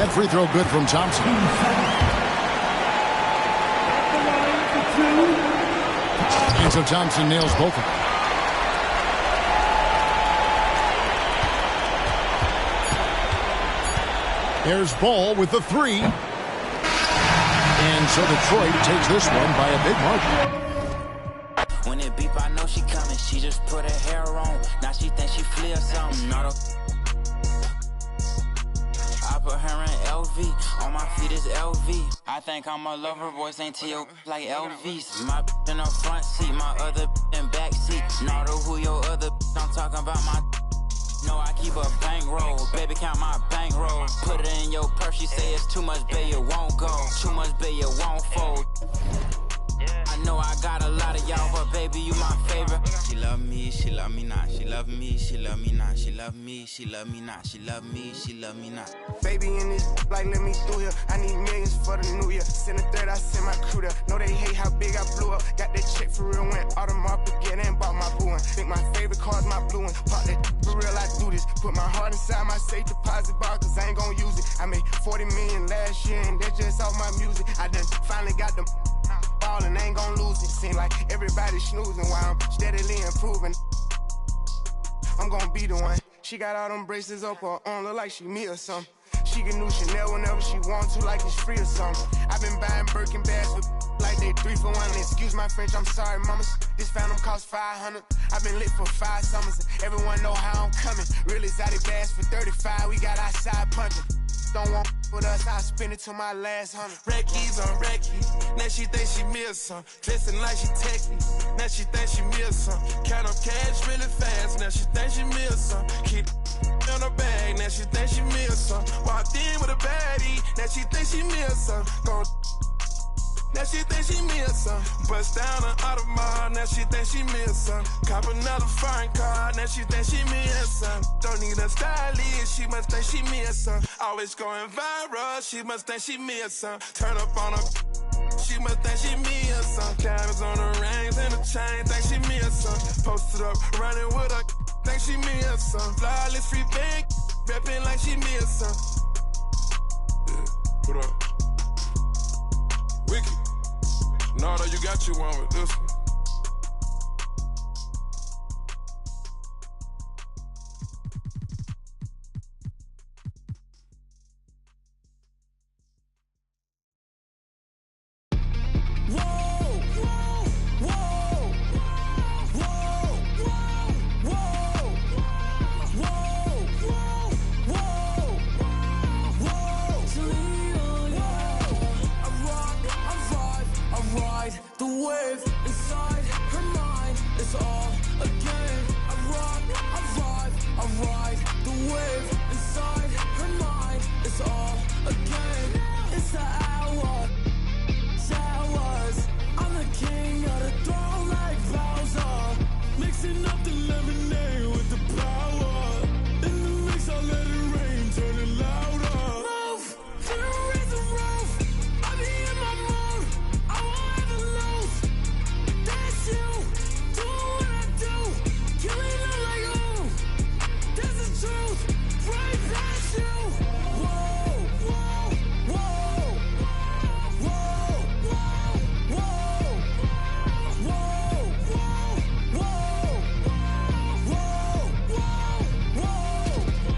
That free throw good from Thompson. And so Thompson nails both of them. There's Ball with the 3. And so Detroit takes this one by a big margin. When it beep, I know she coming. She just put her hair on. Now she thinks she flew or something. Not a... I put her in LV. On my feet is LV. I think I'm a lover, boys ain't T.O. like LVs. My in the front seat, my other in back seat. Not who your other I'm talking about my... No, I keep a bankroll. Baby, count my bankroll. Put it in your purse. She say it's too much, babe, it won't go. Too much, babe, it won't fold. I know I got a lot of y'all, but baby, you my favorite. She love me, she love me not. She love me, she love me not. She love me, she love me not. She love me, she love me not. Baby in this, like, let me through here. I need millions for the new year. Send a third, I send my crew there. Know they hate how big I blew up. Got that check for real, went Audemars Piguet and bought my blue one. Think my favorite car's my blue one. Pop that for real, I do this. Put my heart inside my safe deposit box, cause I ain't gon' use it. I made 40 million last year, and that's just off my music. I done finally got them ballin', ain't gon' lose it. Seem like everybody snoozing while I'm steadily improving. I'm gon' be the one. She got all them braces up her arm, look like she me or something. She can do Chanel whenever she want to, like it's free or something. I've been buying Birkin bags for like they 3 for 1. Excuse my French, I'm sorry, mamas. This Phantom cost 500. I've been lit for 5 summers. Everyone know how I'm coming. Real exotic bags for 35. We got outside punching. Don't want with us, I'll spend it till my last 100. Red keys on red keys. Now she think she miss some. Dressing like she techie. Now she think she miss some. Count up cash really fast. Now she think she miss some. Keep in her bag. Now she think she miss some. Walked in with a baddie. Now she think she miss some. Now she think she miss some. Bust down an Audemars. Now she think she miss some. Cop another foreign car. Now she think she miss some. Don't need a stylist. She must think she miss some. Always going viral. She must think she miss some. Turn up on her. She must think she miss some. Cameras on her rings and the chain. Think she miss some. Posted up running with her. Think she miss some. Flawless free bank. Reppin' like she miss some. Yeah, put up. Wicked. Nardo, you got you one with this one. The wave inside her mind is all a game. I rock, I ride, I ride. The wave inside her mind is all a game. It's the hour, showers. I'm the king of the throne like Bowser. Mixing up the lemonade with the power. In the mix, I let it rain, turn it louder. Move to the raise the roof. I be in my mood. I won't ever lose. That's you, doing what I do, killing them like ooh. That's the truth, right past you. Whoa, whoa, whoa, whoa, whoa, whoa, whoa, whoa.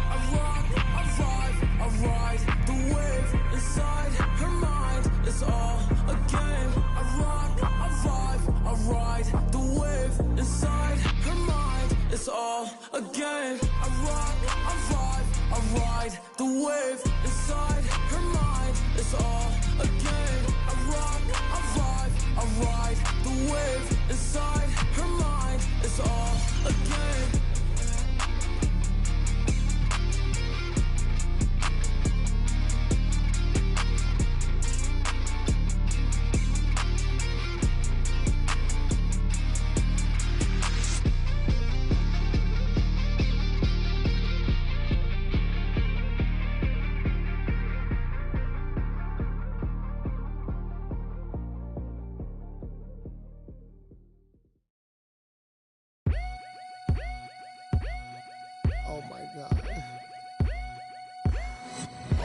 I rock, I ride, I ride. The wave inside her mind is all a game. I rock, I ride, I ride. The wave inside her mind is all a game. I rock, I ride, I ride. The wave inside her mind is all a game. I rock, I ride, I ride. The wave inside her mind is all a game.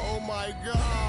Oh my God.